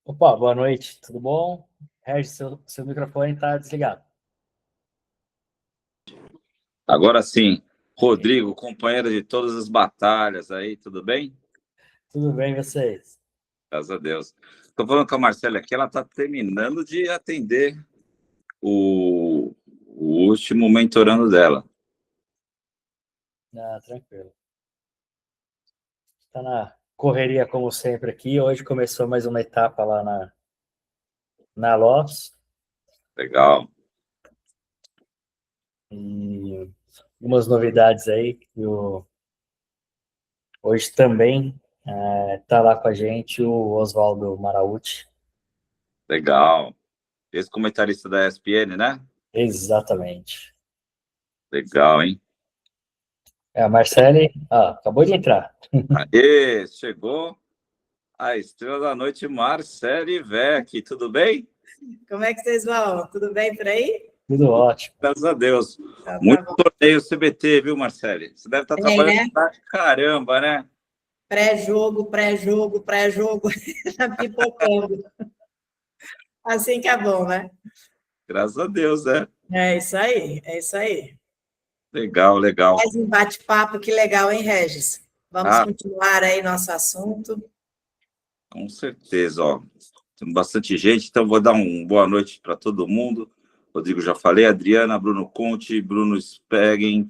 Opa, boa noite, tudo bom? Regis, seu microfone está desligado. Agora sim, Rodrigo, companheiro de todas as batalhas aí, tudo bem? Tudo bem, vocês? Graças a Deus. Estou falando com a Marcela aqui, ela está terminando de atender o último mentorando dela. Ah, tranquilo. Está na correria, como sempre, aqui. Hoje começou mais uma etapa lá na LOS. Legal. E algumas novidades aí. Hoje também está lá com a gente o Oswaldo Marauti. Legal. Esse comentarista da ESPN, né? Exatamente. Legal, hein? A Marcele acabou de entrar. Aê, chegou a estrela da noite, Marcele Vec, tudo bem? Como é que vocês vão? Tudo bem por aí? Tudo ótimo. Graças a Deus. Então, Muito tá bom. torneio CBT, viu, Marcele? Você deve estar Tem, trabalhando né? pra caramba, né? Pré-jogo, tá pipocando. Assim que é bom, né? Graças a Deus, né? É isso aí, é isso aí. Legal, legal. Mais um bate-papo, que legal, hein, Regis? Vamos Ah, continuar aí nosso assunto. com certeza, ó. Tem bastante gente, então vou dar uma boa noite para todo mundo. Rodrigo já falei, Adriana, Bruno Conte, Bruno Speggen,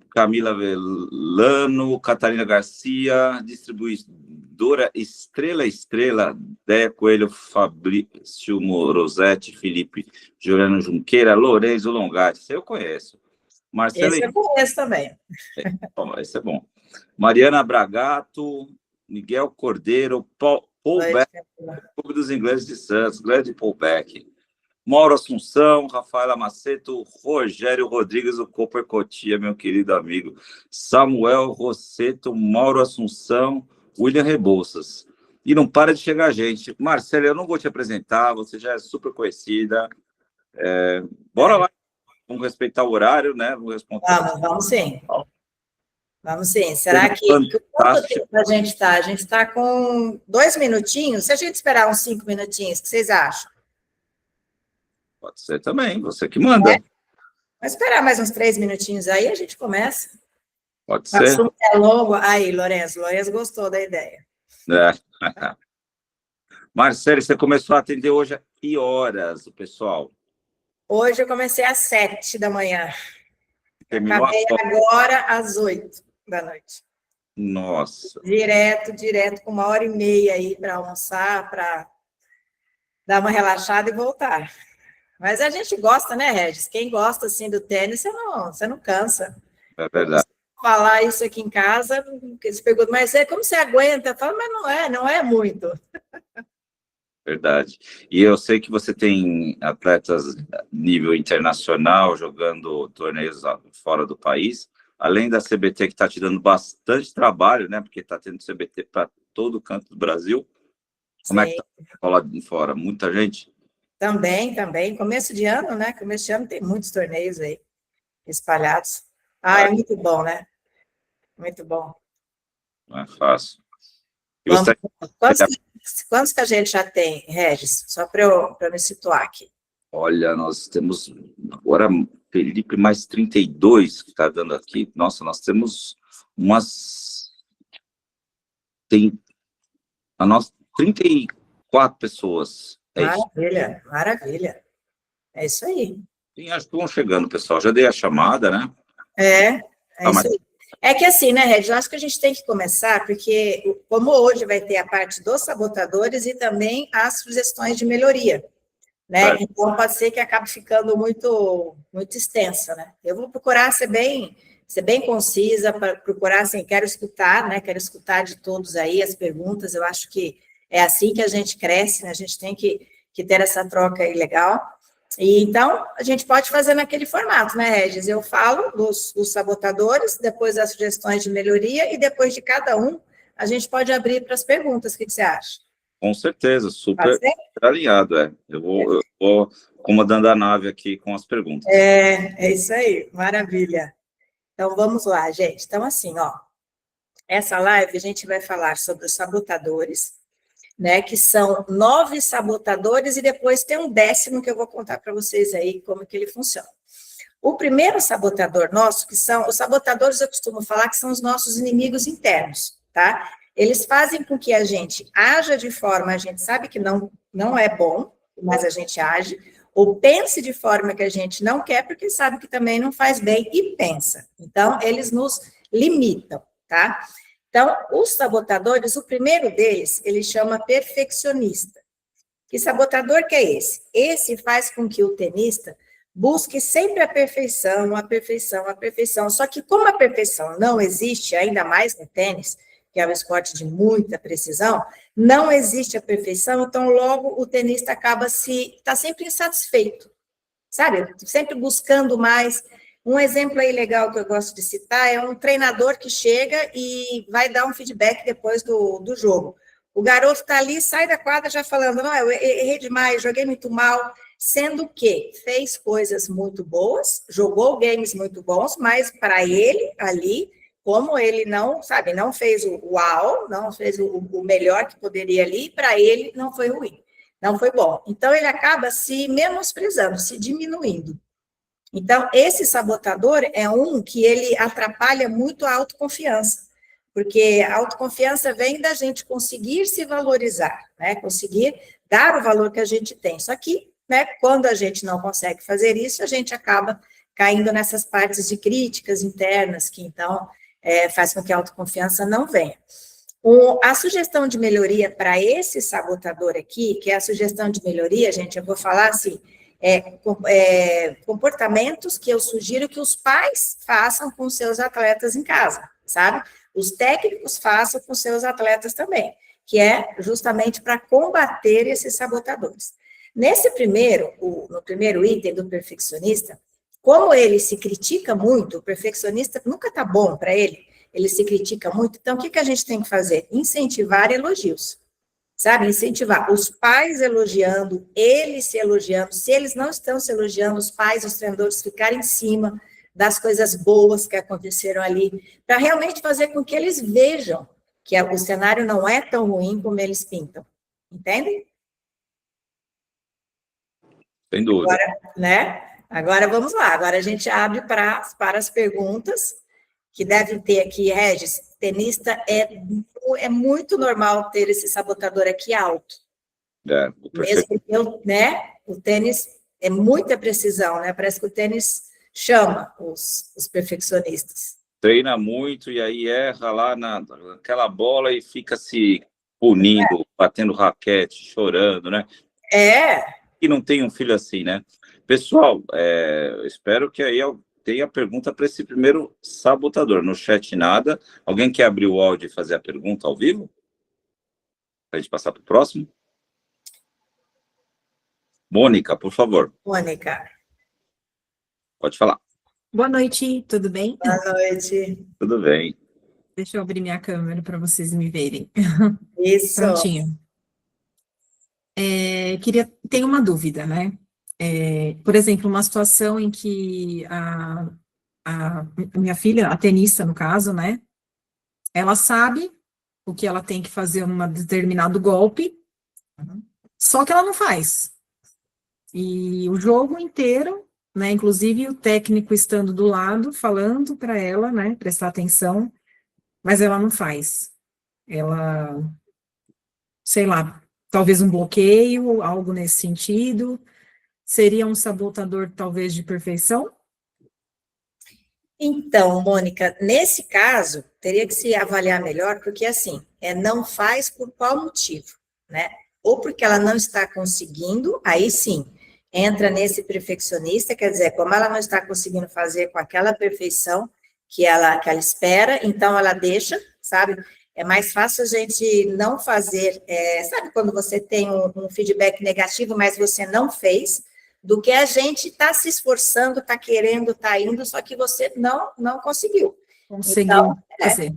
Camila Velano, Catarina Garcia, distribuidora Estrela, Déia Coelho, Fabrício Morosetti, Felipe Juliano Junqueira, Lourenço Longatti, isso eu conheço. Marcela, Esse eu conheço também. esse é bom. Mariana Bragato, Miguel Cordeiro, Paul Beck, Clube dos Ingleses de Santos, grande Paul Beck. Mauro Assunção, Rafaela Maceto, Rogério Rodrigues, o Cooper Cotia, meu querido amigo. Samuel Rosseto, Mauro Assunção, William Rebouças. E não para de chegar gente. Marcela, eu não vou te apresentar, você já é super conhecida. Bora lá, vamos respeitar o horário, né? Vamos sim. Vamos sim. Tema Será que quanto fantástico. tempo a gente está? A gente está com 2 minutinhos. Se a gente esperar uns 5 minutinhos, o que vocês acham? Pode ser também, você que manda. Vamos esperar mais uns 3 minutinhos aí, a gente começa. Pode O ser. assunto é longo. Aí, Lourenço gostou da ideia. É. Marcelo, você começou a atender hoje a que horas, o pessoal? Hoje eu comecei às 7 da manhã. Terminou Acabei agora às 8 da noite. Nossa. Direto, com 1h30 aí para almoçar, para dar uma relaxada e voltar. Mas a gente gosta, né, Regis? Quem gosta assim do tênis, você não cansa. É verdade. Falar isso aqui em casa, eles perguntam, mas como você aguenta? Eu falo, mas não é muito. Verdade. E eu sei que você tem atletas nível internacional jogando torneios fora do país, além da CBT que está te dando bastante trabalho, né? Porque está tendo CBT para todo canto do Brasil. Como é que está lá de fora? Muita gente? Também. Começo de ano, né? Começo de ano tem muitos torneios aí espalhados. É muito bom, né? Muito bom. Não é fácil. E Vamos, você... quantos que a gente já tem, Regis? Só para eu me situar aqui. Olha, nós temos agora, Felipe, mais 32 que está dando aqui. Nossa, nós temos tem a nossa 34 pessoas. Maravilha. É isso aí. Sim, acho que vão chegando, pessoal. Já dei a chamada, né? É isso aí. É que assim, né, Regis, eu acho que a gente tem que começar, porque como hoje vai ter a parte dos sabotadores e também as sugestões de melhoria, né? Então pode ser que acabe ficando muito extensa, né? Eu vou procurar ser bem concisa, para procurar, assim, quero escutar, né? Quero escutar de todos aí as perguntas. Eu acho que é assim que a gente cresce, né? A gente tem que ter essa troca aí legal. E, então, a gente pode fazer naquele formato, né, Regis? Eu falo dos sabotadores, depois as sugestões de melhoria, e depois de cada um, a gente pode abrir para as perguntas. O que você acha? Com certeza, super alinhado, Eu vou comandando a nave aqui com as perguntas. É isso aí, maravilha. Então, vamos lá, gente. Então, assim, essa live a gente vai falar sobre os sabotadores, né, que são 9 sabotadores, e depois tem um 10º que eu vou contar para vocês aí como que ele funciona. O primeiro sabotador nosso, que são os sabotadores, eu costumo falar que são os nossos inimigos internos, tá? Eles fazem com que a gente haja de forma, a gente sabe que não é bom, mas a gente age, ou pense de forma que a gente não quer, porque sabe que também não faz bem e pensa. Então, eles nos limitam, tá? Então, os sabotadores, o primeiro deles, ele chama perfeccionista. Que sabotador que é esse? Esse faz com que o tenista busque sempre a perfeição, a perfeição, a perfeição. Só que como a perfeição não existe, ainda mais no tênis, que é um esporte de muita precisão, não existe a perfeição, então logo o tenista acaba está sempre insatisfeito, sabe? Sempre buscando mais. Um exemplo aí legal que eu gosto de citar é um treinador que chega e vai dar um feedback depois do jogo. O garoto está ali, sai da quadra já falando, não, eu errei demais, joguei muito mal, sendo que fez coisas muito boas, jogou games muito bons, mas para ele ali, como ele não fez o uau, não fez o melhor que poderia ali, para ele não foi ruim, não foi bom. Então, ele acaba se menosprezando, se diminuindo. Então, esse sabotador é um que ele atrapalha muito a autoconfiança, porque a autoconfiança vem da gente conseguir se valorizar, né? Conseguir dar o valor que a gente tem. Só que, né, quando a gente não consegue fazer isso, a gente acaba caindo nessas partes de críticas internas, que então faz com que a autoconfiança não venha. A sugestão de melhoria para esse sabotador aqui, que é a sugestão de melhoria, gente, eu vou falar assim, comportamentos que eu sugiro que os pais façam com seus atletas em casa, sabe? Os técnicos façam com seus atletas também, que é justamente para combater esses sabotadores. No primeiro item do perfeccionista, como ele se critica muito, o perfeccionista nunca está bom para ele se critica muito, então o que a gente tem que fazer? Incentivar elogios, sabe? Incentivar os pais elogiando, eles se elogiando, se eles não estão se elogiando, os pais, os treinadores ficarem em cima das coisas boas que aconteceram ali, para realmente fazer com que eles vejam que o cenário não é tão ruim como eles pintam, entendem? Sem dúvida. Agora, né? Agora vamos lá, agora a gente abre para as perguntas que devem ter aqui. Regis, tenista é muito normal ter esse sabotador aqui alto. Mesmo porque o tênis é muita precisão, né? Parece que o tênis chama os perfeccionistas. Treina muito e aí erra lá naquela bola e fica se punindo, batendo raquete, chorando, né? E não tem um filho assim, né? Pessoal, espero que aí tenha pergunta para esse primeiro sabotador. No chat nada. Alguém quer abrir o áudio e fazer a pergunta ao vivo? Para a gente passar para o próximo? Mônica, por favor. Mônica. Pode falar. Boa noite, tudo bem? Boa noite. Tudo bem. Deixa eu abrir minha câmera para vocês me verem. Isso. Prontinho. Tenho uma dúvida, né? Por exemplo, uma situação em que a minha filha, a tenista, no caso, né? Ela sabe o que ela tem que fazer num determinado golpe, só que ela não faz. E o jogo inteiro, né? Inclusive o técnico estando do lado, falando para ela, né? Prestar atenção, mas ela não faz. Ela, sei lá, talvez um bloqueio, algo nesse sentido. Seria um sabotador, talvez, de perfeição? Então, Mônica, nesse caso, teria que se avaliar melhor, porque, assim, não faz por qual motivo, né? Ou porque ela não está conseguindo, aí sim, entra nesse perfeccionista, quer dizer, como ela não está conseguindo fazer com aquela perfeição que ela espera, então ela deixa, sabe? É mais fácil a gente não fazer, sabe quando você tem um feedback negativo, mas você não fez, do que a gente está se esforçando, está querendo, está indo, só que você não conseguiu. Conseguiu fazer.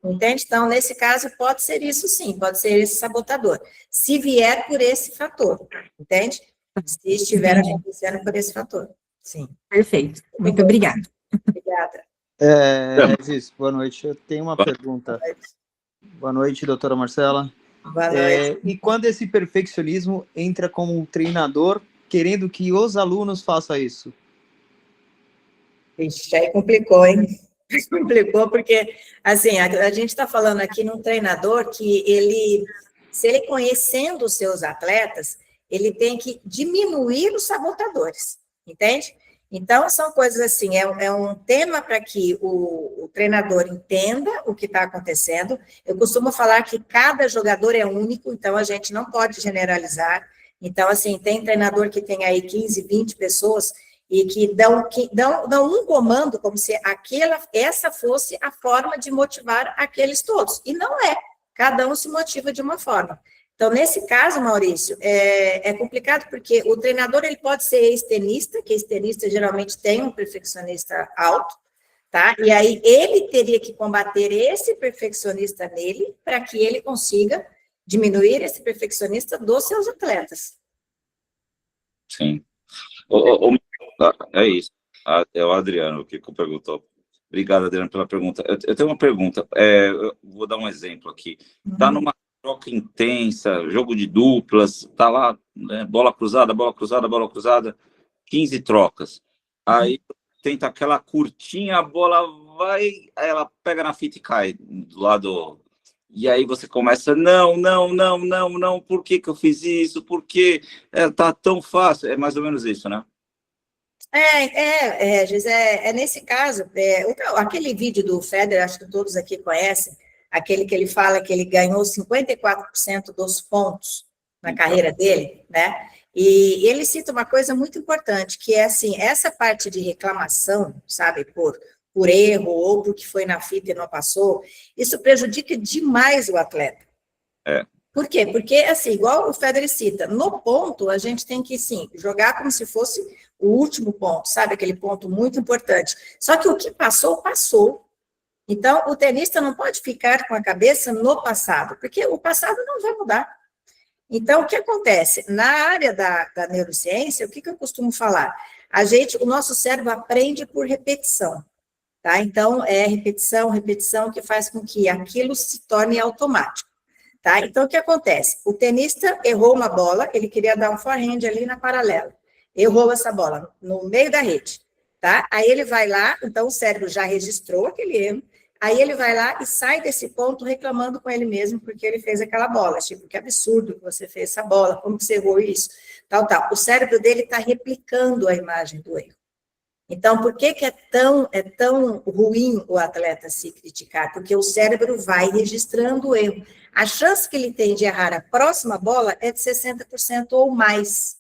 Entende? Então, nesse caso, pode ser isso sim, pode ser esse sabotador, se vier por esse fator, entende? Se estiver acontecendo por esse fator, sim. Perfeito, muito obrigada. Obrigada. Regis, boa noite. Eu tenho uma pergunta. Boa noite, doutora Marcela. Boa noite. E quando esse perfeccionismo entra como um treinador querendo que os alunos façam isso? Ixi, aí complicou, hein? Complicou porque, assim, a gente está falando aqui num treinador que se ele conhecendo os seus atletas, ele tem que diminuir os sabotadores, entende? Então, são coisas assim, é um tema para que o treinador entenda o que está acontecendo. Eu costumo falar que cada jogador é único, então a gente não pode generalizar. Então, assim, tem treinador que tem aí 15, 20 pessoas e que dão um comando como se essa fosse a forma de motivar aqueles todos. E não é. Cada um se motiva de uma forma. Então, nesse caso, Maurício, é complicado porque o treinador ele pode ser ex-tenista, que ex-tenista geralmente tem um perfeccionista alto, tá? E aí ele teria que combater esse perfeccionista nele para que ele consiga diminuir esse perfeccionista dos seus atletas. Sim. É isso. É o Adriano que perguntou. Obrigado, Adriano, pela pergunta. Eu tenho uma pergunta. Eu vou dar um exemplo aqui. Está numa troca intensa, jogo de duplas, tá lá, né, bola cruzada, 15 trocas. Aí tenta aquela curtinha, a bola vai, aí ela pega na fita e cai do lado. E aí você começa, não, por que eu fiz isso? Por que tá tão fácil? É mais ou menos isso, né? Regis, nesse caso, aquele vídeo do Federer, acho que todos aqui conhecem, aquele que ele fala que ele ganhou 54% dos pontos na carreira dele, né? E ele cita uma coisa muito importante, que é assim, essa parte de reclamação, sabe, por erro ou porque foi na fita e não passou, isso prejudica demais o atleta. Por quê? Porque, assim, igual o Federer cita, no ponto a gente tem que, sim, jogar como se fosse o último ponto, sabe? Aquele ponto muito importante. Só que o que passou, passou. Então, o tenista não pode ficar com a cabeça no passado, porque o passado não vai mudar. Então, o que acontece? Na área da neurociência, o que eu costumo falar? O nosso cérebro aprende por repetição, tá? Então, é repetição que faz com que aquilo se torne automático, tá? Então, o que acontece? O tenista errou uma bola, ele queria dar um forehand ali na paralela, errou essa bola no meio da rede, tá? Aí ele vai lá, então o cérebro já registrou aquele erro, aí ele vai lá e sai desse ponto reclamando com ele mesmo porque ele fez aquela bola. Tipo, que absurdo que você fez essa bola, como que você errou isso? Tal. O cérebro dele está replicando a imagem do erro. Então, por que é tão ruim o atleta se criticar? Porque o cérebro vai registrando o erro. A chance que ele tem de errar a próxima bola é de 60% ou mais.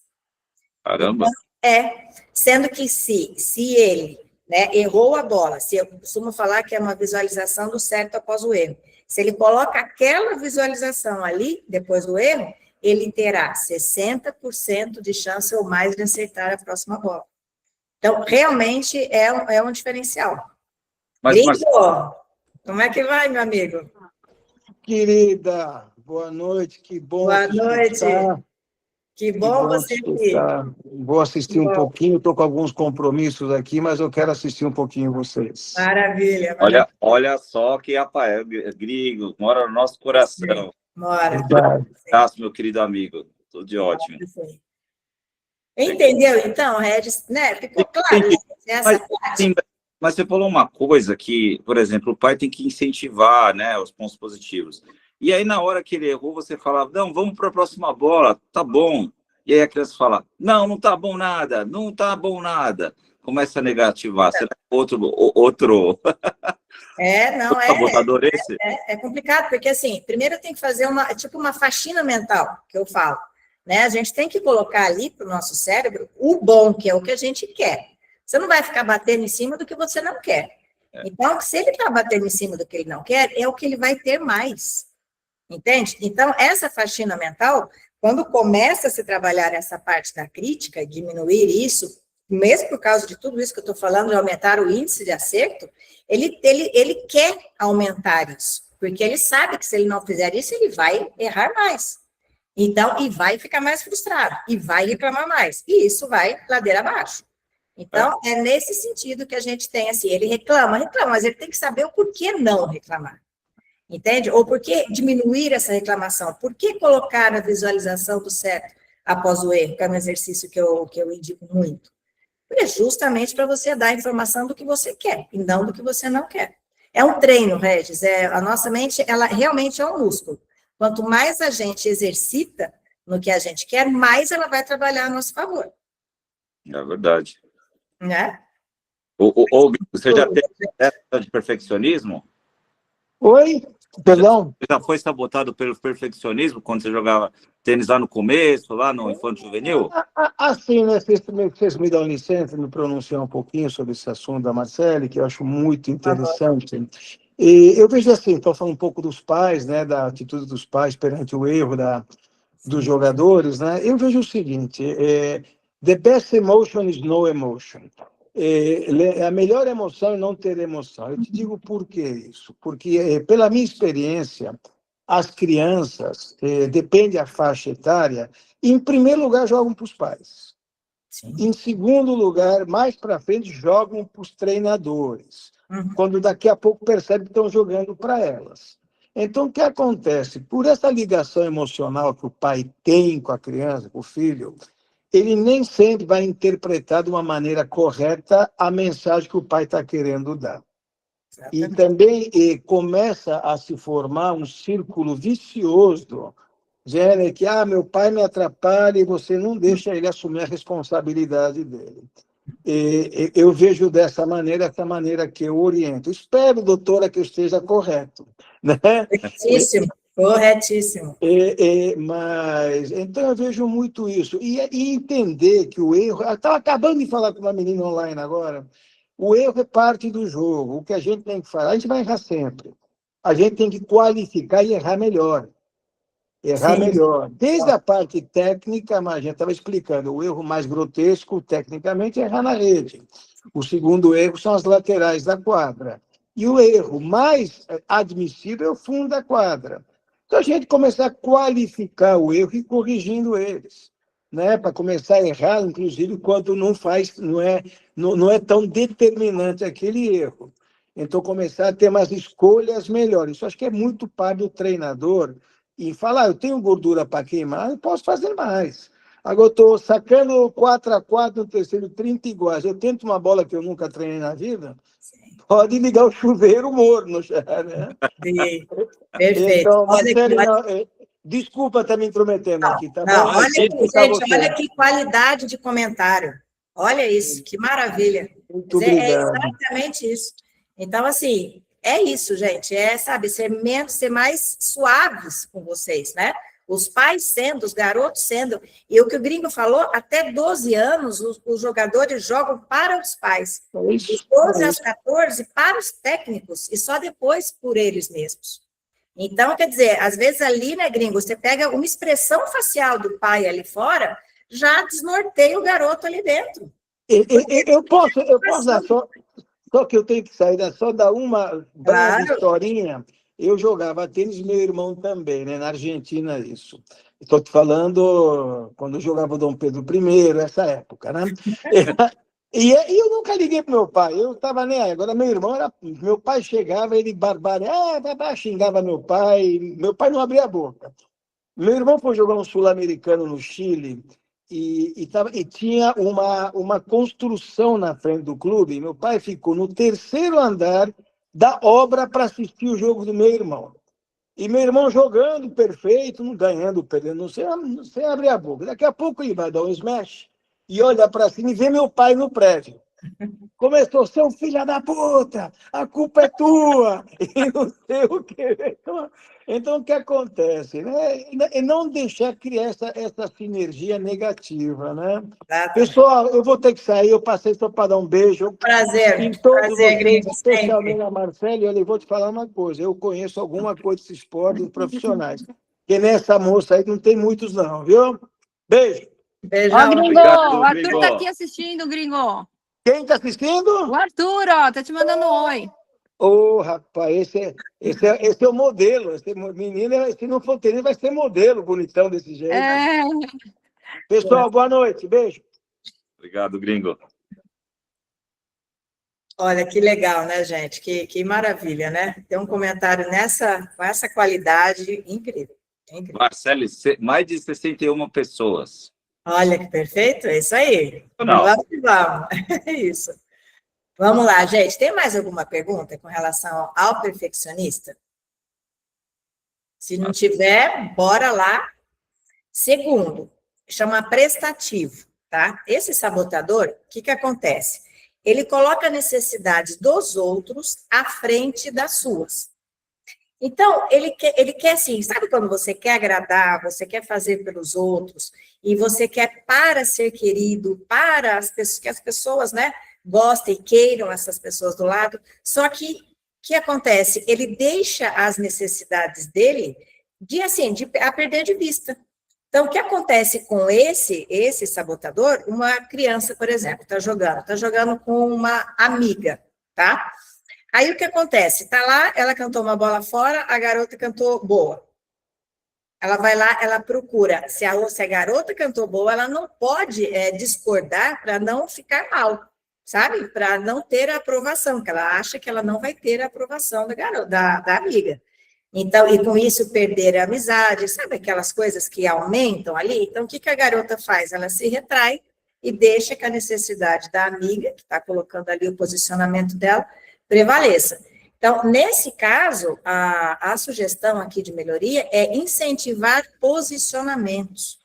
Caramba! Então, sendo que se ele, né, errou a bola, se eu costumo falar que é uma visualização do certo após o erro, se ele coloca aquela visualização ali, depois do erro, ele terá 60% de chance ou mais de acertar a próxima bola. Então, realmente é um diferencial. Mas como é que vai, meu amigo? Querida, boa noite, que bom. Boa noite. Que bom você aqui. Vou assistir um pouquinho, estou com alguns compromissos aqui, mas eu quero assistir um pouquinho vocês. Maravilha. Olha só que Rafael Grigo mora no nosso coração. Mora. Abraço, meu querido amigo. Tudo de ótimo. Entendeu, então, Regis? Né? Ficou claro essa parte? Mas você falou uma coisa que, por exemplo, o pai tem que incentivar, né, os pontos positivos. E aí, na hora que ele errou, você falava, não, vamos para a próxima bola, tá bom. E aí a criança fala, não tá bom nada, não tá bom nada. Começa a negativar. Será outro... sabotador esse? É complicado, porque assim, primeiro tem que fazer uma faxina mental, que eu falo. Né? A gente tem que colocar ali para o nosso cérebro o bom, que é o que a gente quer. Você não vai ficar batendo em cima do que você não quer. Então, se ele está batendo em cima do que ele não quer, é o que ele vai ter mais. Entende? Então, essa faxina mental, quando começa a se trabalhar essa parte da crítica, diminuir isso, mesmo por causa de tudo isso que eu estou falando, de aumentar o índice de acerto, ele quer aumentar isso, porque ele sabe que se ele não fizer isso, ele vai errar mais. Então, e vai ficar mais frustrado, e vai reclamar mais, e isso vai ladeira abaixo. Então, é nesse sentido que a gente tem, assim, ele reclama, mas ele tem que saber o porquê não reclamar. Entende? Ou por que diminuir essa reclamação? Por que colocar a visualização do certo após o erro, que é um exercício que eu indico muito? É justamente para você dar a informação do que você quer, e não do que você não quer. É um treino, Regis, a nossa mente, ela realmente é um músculo. Quanto mais a gente exercita no que a gente quer, mais ela vai trabalhar a nosso favor. É verdade. Né? Você já teve essa de perfeccionismo? Oi? Perdão? Você já foi sabotado pelo perfeccionismo quando você jogava tênis lá no começo, lá no Infanto Juvenil? Assim, né? Vocês me dão licença de me pronunciar um pouquinho sobre esse assunto da Marcele, que eu acho muito interessante. E eu vejo assim, estou falando um pouco dos pais, né? Da atitude dos pais perante o erro dos jogadores, né? Eu vejo o seguinte: the best emotion is no emotion. A melhor emoção é não ter emoção. Eu te digo por que isso. Porque, pela minha experiência, as crianças, depende da faixa etária, em primeiro lugar, jogam para os pais. Sim. Em segundo lugar, mais para frente, jogam para os treinadores. Quando daqui a pouco percebem que estão jogando para elas. Então, o que acontece? Por essa ligação emocional que o pai tem com a criança, com o filho, ele nem sempre vai interpretar de uma maneira correta a mensagem que o pai está querendo dar. E também começa a se formar um círculo vicioso, dizendo que meu pai me atrapalha e você não deixa ele assumir a responsabilidade dele. Eu vejo dessa maneira, essa maneira que eu oriento. Espero, doutora, que eu esteja correto. Né? Corretíssimo, corretíssimo. Mas, então, eu vejo muito isso. E entender que o erro... Estava acabando de falar com uma menina online agora. O erro é parte do jogo. O que a gente tem que fazer, a gente vai errar sempre. A gente tem que qualificar e errar melhor. Errar melhor. Desde a parte técnica, mas a gente estava explicando, o erro mais grotesco, tecnicamente, é errar na rede. O segundo erro são as laterais da quadra. E o erro mais admissível é o fundo da quadra. Então, a gente começar a qualificar o erro e corrigindo eles, né? Para começar a errar, inclusive, quando não é tão determinante aquele erro. Então, começar a ter umas escolhas melhores. Isso acho que é muito parte do treinador e falar, eu tenho gordura para queimar, eu posso fazer mais. Agora eu estou sacando 4-4 no terceiro, 30 iguais. Eu tento uma bola que eu nunca treinei na vida, pode ligar o chuveiro morno já, né? Sim, perfeito. Então, Marcele, desculpa estar me intrometendo aqui, tá não, bom? olha aqui, gente, olha que qualidade de comentário. Olha isso, que maravilha. Muito obrigado. É exatamente isso. Então, assim, é isso, gente. Sabe, ser mais suaves com vocês, né? Os pais sendo, os garotos sendo. E o que o Gringo falou, até 12 anos, os jogadores jogam para os pais. Dos 12 aos 14, para os técnicos. E só depois por eles mesmos. Então, quer dizer, às vezes ali, né, Gringo, você pega uma expressão facial do pai ali fora, já desnorteia o garoto ali dentro. Eu posso dar só que eu tenho que sair, só dar uma breve historinha. Eu jogava tênis, meu irmão também, né? Na Argentina, isso. Estou te falando quando eu jogava Dom Pedro I, essa época, né? E eu nunca liguei para meu pai, eu estava nem aí. Agora, meu pai chegava, ele xingava meu pai não abria a boca. Meu irmão foi jogar um sul-americano no Chile e tinha uma construção na frente do clube. Meu pai ficou no terceiro andar da obra para assistir o jogo do meu irmão. E meu irmão jogando perfeito, não ganhando, perdendo, sem abrir a boca. Daqui a pouco ele vai dar um smash e olha para cima e vê meu pai no prédio. Começou, seu filho da puta, a culpa é tua, e não sei o quê. Então o que acontece? Né? É não deixar criar essa sinergia negativa. Né? Pessoal, eu vou ter que sair, eu passei só para dar um beijo. Prazer, em todos vocês, Gringo, especialmente a Marcele, eu vou te falar uma coisa, eu conheço alguma coisa desses esportes profissionais, porque nessa moça aí não tem muitos não, viu? Beijo. Beijão. Ó, Gringo, Obrigado, o Arthur Gringo. tá aqui assistindo, Gringo. Quem está assistindo? O Arthur, ó, tá te mandando um oi. Ô, rapaz, esse é o modelo. Esse menino, se não for tênis, vai ser modelo bonitão desse jeito. Pessoal, boa noite. Beijo. Obrigado, Gringo. Olha, que legal, né, gente? Que maravilha, né? Ter um comentário com essa qualidade incrível. Incrível. Marcele, mais de 61 pessoas. Olha que perfeito, é isso aí. Não. Vamos que vamos. É isso. Vamos lá, gente. Tem mais alguma pergunta com relação ao perfeccionista? Se não tiver, bora lá. Segundo, chama prestativo, tá? Esse sabotador, o que acontece? Ele coloca necessidades dos outros à frente das suas. Então, ele quer assim, sabe quando você quer agradar, você quer fazer pelos outros, e você quer para ser querido, para que as pessoas, né, gostem e queiram essas pessoas do lado, só que o que acontece? Ele deixa as necessidades dele a perder de vista. Então, o que acontece com esse sabotador? Uma criança, por exemplo, está jogando com uma amiga, tá? Aí o que acontece? Tá lá, ela cantou uma bola fora, a garota cantou boa. Ela vai lá, ela procura. Se a garota cantou boa, ela não pode discordar para não ficar mal, sabe? Para não ter a aprovação, que ela acha que ela não vai ter a aprovação da amiga. Então, e com isso perder a amizade, sabe aquelas coisas que aumentam ali? Então, o que a garota faz? Ela se retrai e deixa que a necessidade da amiga, que está colocando ali o posicionamento dela, prevaleça. Então, nesse caso, a sugestão aqui de melhoria é incentivar posicionamentos.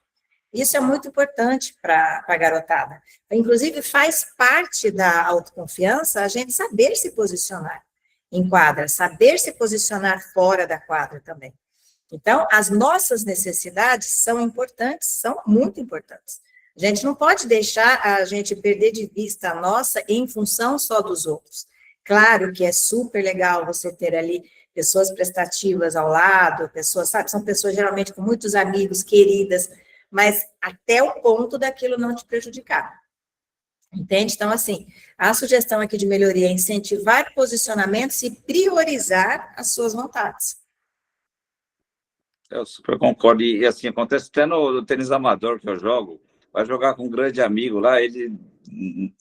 Isso é muito importante para a garotada. Inclusive, faz parte da autoconfiança a gente saber se posicionar em quadra, saber se posicionar fora da quadra também. Então, as nossas necessidades são importantes, são muito importantes. A gente não pode deixar a gente perder de vista a nossa em função só dos outros. Claro que é super legal você ter ali pessoas prestativas ao lado, pessoas, sabe, são pessoas geralmente com muitos amigos, queridas, mas até o ponto daquilo não te prejudicar. Entende? Então, assim, a sugestão aqui de melhoria é incentivar posicionamentos e priorizar as suas vontades. Eu super concordo. E assim, acontece até no tênis amador que eu jogo. Vai jogar com um grande amigo lá, ele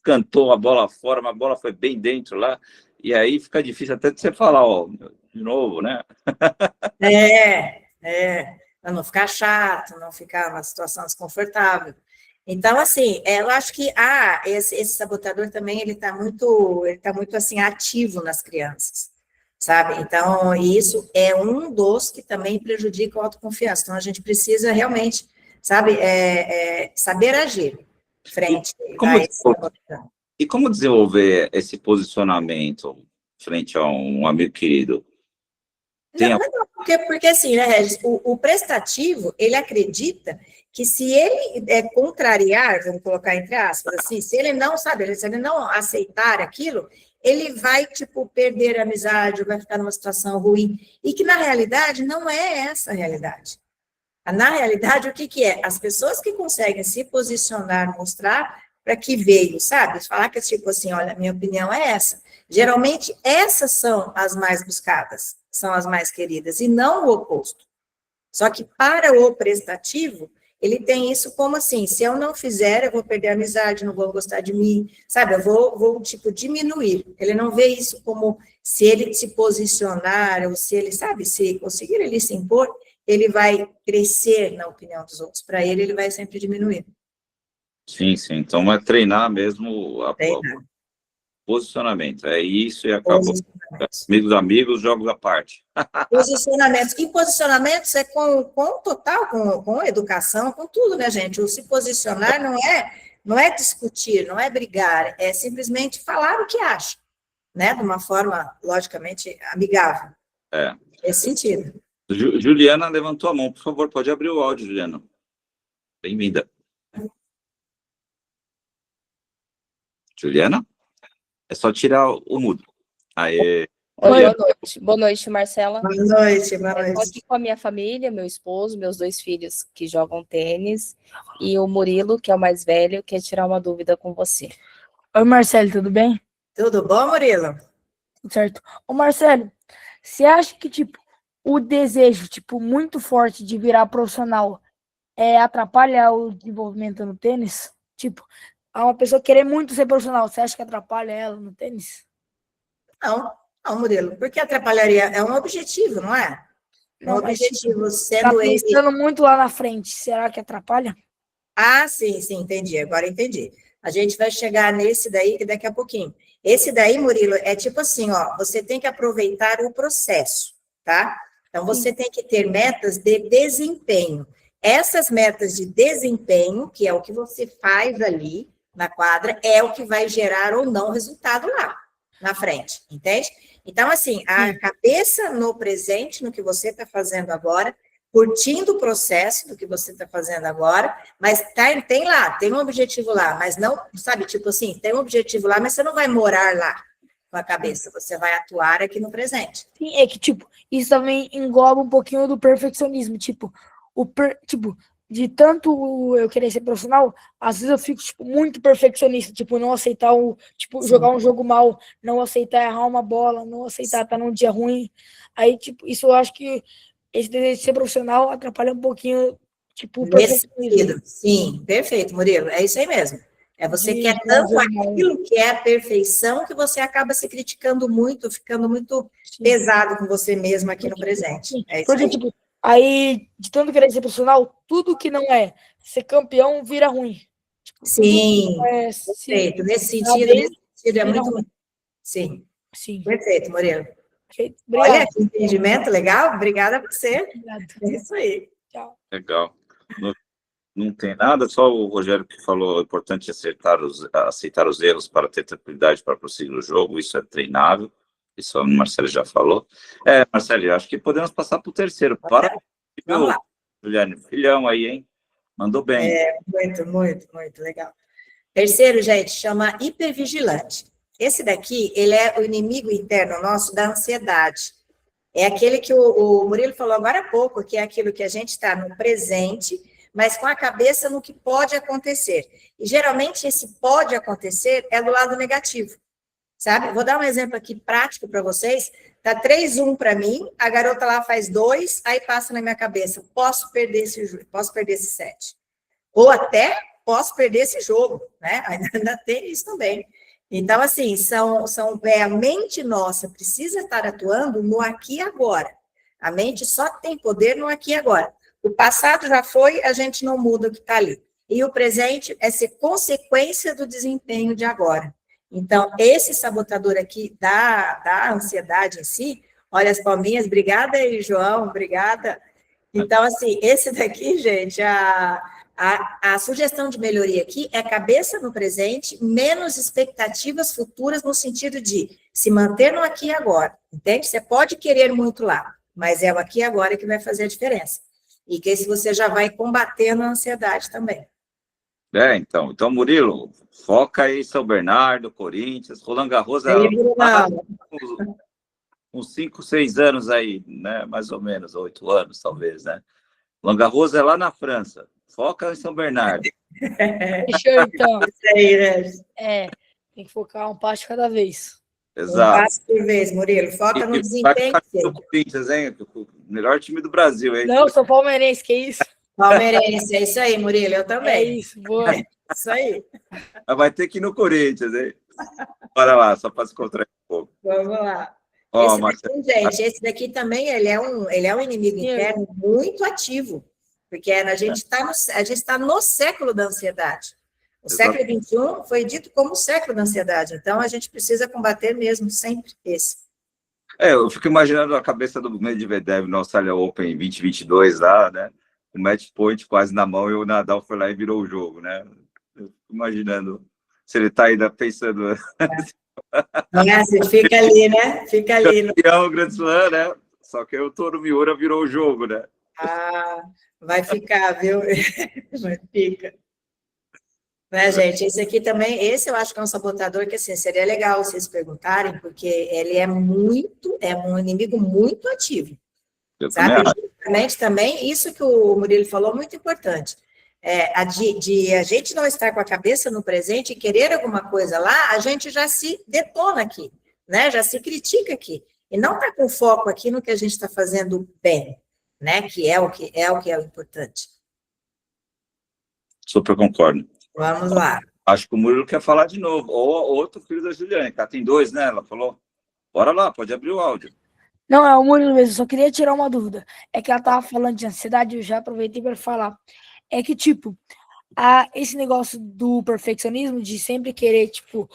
cantou a bola fora, mas a bola foi bem dentro lá, e aí fica difícil até de você falar, ó, de novo, né? Para não ficar chato, não ficar uma situação desconfortável. Então, assim, eu acho que esse sabotador também, ele está muito assim, ativo nas crianças, sabe? Então, isso é um dos que também prejudica a autoconfiança. Então, a gente precisa realmente, sabe, saber agir frente a esse sabotador. E como desenvolver esse posicionamento frente a um amigo querido? Porque assim, né, Regis, o prestativo, ele acredita que se ele contrariar, vamos colocar entre aspas, assim, se ele não aceitar aquilo, ele vai, tipo, perder a amizade, vai ficar numa situação ruim, e que na realidade não é essa a realidade. Na realidade, o que é? As pessoas que conseguem se posicionar, mostrar para que veio, sabe? Falar que, tipo assim, olha, minha opinião é essa. Geralmente, essas são as mais buscadas, são as mais queridas, e não o oposto. Só que para o prestativo, ele tem isso como assim, se eu não fizer, eu vou perder a amizade, não vão gostar de mim, sabe? Eu vou tipo, diminuir. Ele não vê isso como se ele se posicionar, ou se ele, sabe, se conseguir ele se impor, ele vai crescer na opinião dos outros. Para ele vai sempre diminuir. Sim. Então, é treinar mesmo o posicionamento. É isso e acabou. Amigos, jogos à parte. Posicionamentos. E posicionamentos é com educação, com tudo, né, gente? O se posicionar não é discutir, não é brigar, é simplesmente falar o que acha, né? De uma forma, logicamente, amigável. Nesse sentido. Juliana levantou a mão. Por favor, pode abrir o áudio, Juliana. Bem-vinda. Juliana? É só tirar o mudo. Aê. Oi, boa noite, Marcela. Boa noite. Estou aqui com a minha família, meu esposo, meus 2 filhos que jogam tênis, e o Murilo, que é o mais velho, quer tirar uma dúvida com você. Oi, Marcelo, tudo bem? Tudo bom, Murilo? Tudo certo. Ô, Marcelo, você acha que, tipo, o desejo, tipo, muito forte de virar profissional atrapalha o desenvolvimento no tênis? Tipo, uma pessoa querer muito ser profissional, você acha que atrapalha ela no tênis? Não, não, Murilo, porque atrapalharia? É um objetivo, não é? Um Não, mas objetivo tá sendo ele... pensando muito lá na frente, será que atrapalha? Ah, sim, entendi, agora entendi. A gente vai chegar nesse daí daqui a pouquinho. Esse daí, Murilo, é tipo assim, ó, você tem que aproveitar o processo, tá? Então, você tem que ter metas de desempenho. Essas metas de desempenho, que é o que você faz ali na quadra, é o que vai gerar ou não resultado lá na frente, entende? Então, assim, a cabeça no presente, no que você está fazendo agora, curtindo o processo do que você está fazendo agora, mas tem lá, tem um objetivo lá, mas não, sabe, tipo assim, tem um objetivo lá, mas você não vai morar lá com a cabeça, você vai atuar aqui no presente. Sim, é que, tipo, isso também engloba um pouquinho do perfeccionismo, tipo, de tanto eu querer ser profissional, às vezes eu fico, tipo, muito perfeccionista, tipo, não aceitar jogar um jogo mal, não aceitar errar uma bola, não aceitar estar num dia ruim, aí, tipo, isso eu acho que esse desejo de ser profissional atrapalha um pouquinho, tipo, o Nesse perfeccionismo. sentido, sim, perfeito, Murilo, é isso aí mesmo. É você De quer jogar tanto um jogo mal. aquilo que é a perfeição que você acaba se criticando muito, ficando muito pesado com você mesmo aqui no presente. É isso Porque, aí. tipo, aí, de tanto querer ser profissional, tudo que não é ser campeão vira ruim. Tipo, tudo que Sim, não é perfeito. Nesse ganhar sentido bem, é vira muito. ruim. Sim, Sim. perfeito, Murilo. Perfeito. Olha, Obrigado. que entendimento legal. Obrigada a você. Obrigado. É isso aí. Tchau. Legal. Não tem nada, só o Rogério que falou, é importante aceitar os erros para ter tranquilidade para prosseguir o jogo, isso é treinável, isso o Marcelo já falou. Marcelo, eu acho que podemos passar para o terceiro. Parabéns, Vamos lá. Juliane, filhão aí, hein? Mandou bem. Muito legal. Terceiro, gente, chama hipervigilante. Esse daqui, ele é o inimigo interno nosso da ansiedade. É aquele que o Murilo falou agora há pouco, que é aquilo que a gente está no presente, mas com a cabeça no que pode acontecer. E, geralmente, esse pode acontecer é do lado negativo, sabe? Vou dar um exemplo aqui prático para vocês. Tá 3-1 para mim, a garota lá faz 2, aí passa na minha cabeça, posso perder esse set. Ou até posso perder esse jogo, né? Ainda tem isso também. Então, assim, a mente nossa precisa estar atuando no aqui e agora. A mente só tem poder no aqui e agora. O passado já foi, a gente não muda o que está ali. E o presente é ser consequência do desempenho de agora. Então, esse sabotador aqui da ansiedade em si, olha as palminhas, obrigada aí, João, obrigada. Então, assim, esse daqui, gente, a sugestão de melhoria aqui é cabeça no presente, menos expectativas futuras no sentido de se manter no aqui e agora, entende? Você pode querer muito lá, mas é o aqui e agora que vai fazer a diferença. E que esse você já vai combatendo a ansiedade também. Então, Murilo, foca aí São Bernardo, Corinthians, Roland Garros, uns 5, 6 anos aí, né? Mais ou menos, 8 anos, talvez, né? Roland Garros é lá na França. Foca em São Bernardo. Fechou, então. Isso aí, né? Tem que focar um passo de cada vez. Exato. Um passo por vez, Murilo. Foca no desempenho. O Corinthians, hein? O melhor time do Brasil, hein? Não, sou palmeirense, que isso? Palmeirense, é isso aí, Murilo, eu também. É isso, boa. Isso aí. Mas vai ter que ir no Corinthians, hein? Bora lá, só para se contrair um pouco. Vamos lá. Esse daqui também, ele é um inimigo interno muito ativo, porque a gente está no século da ansiedade. O século XXI foi dito como o século da ansiedade, então a gente precisa combater mesmo sempre esse. Eu fico imaginando a cabeça do Medvedev no Australia Open 2022 lá, né? O match point quase na mão e o Nadal foi lá e virou o jogo, né? Eu fico imaginando se ele está ainda pensando... Você fica ali, né? Fica ali. Campeão, Grand Slam, né? Só que o Toro Miura virou o jogo, né? Vai ficar, viu? Fica. Né, gente? Esse aqui também, esse eu acho que é um sabotador que, assim, seria legal vocês perguntarem, porque ele é um inimigo muito ativo. Sabe? Justamente também, isso que o Murilo falou, muito importante. A gente não estar com a cabeça no presente e querer alguma coisa lá, a gente já se detona aqui, né? Já se critica aqui. E não está com foco aqui no que a gente está fazendo bem, né? Que é o importante. Super concordo. Vamos lá. Acho que o Murilo quer falar de novo. Ou outro filho da Juliane, que ela tem 2, né? Ela falou. Bora lá, pode abrir o áudio. Não, é o Murilo mesmo, só queria tirar uma dúvida. É que ela tava falando de ansiedade, eu já aproveitei para falar. É que, tipo, esse negócio do perfeccionismo, de sempre querer, tipo,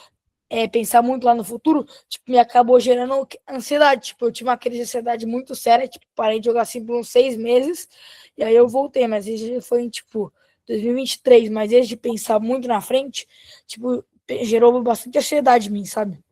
pensar muito lá no futuro, tipo, me acabou gerando ansiedade. Tipo, eu tive uma crise de ansiedade muito séria, tipo, parei de jogar assim por uns 6 meses, e aí eu voltei, mas isso foi em, tipo, 2023, mas esse de pensar muito na frente, tipo, gerou bastante ansiedade em mim, sabe?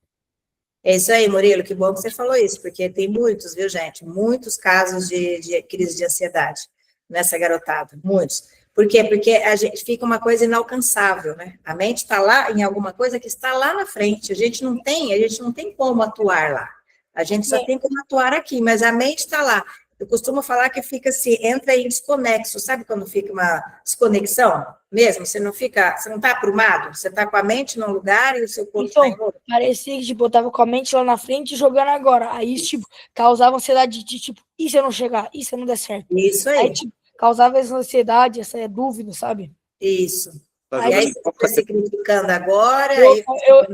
É isso aí, Murilo, que bom que você falou isso, porque tem muitos, viu, gente? Muitos casos de crise de ansiedade nessa garotada, muitos. Por quê? Porque a gente fica uma coisa inalcançável, né? A mente está lá em alguma coisa que está lá na frente. A gente não tem como atuar lá. A gente só tem como atuar aqui, mas a mente está lá. Eu costumo falar que fica assim, entra em desconexo, sabe quando fica uma desconexão mesmo? Você não está aprumado, você está com a mente num lugar e o seu corpo está em outro. Parecia que, tipo, eu tava com a mente lá na frente e jogando agora. Aí, tipo, causava ansiedade de, tipo, e se eu não chegar? E se eu não der certo? Isso aí. Aí, tipo, causava essa ansiedade, essa dúvida, sabe? Isso. Tá E aí jogando você está se criticando agora.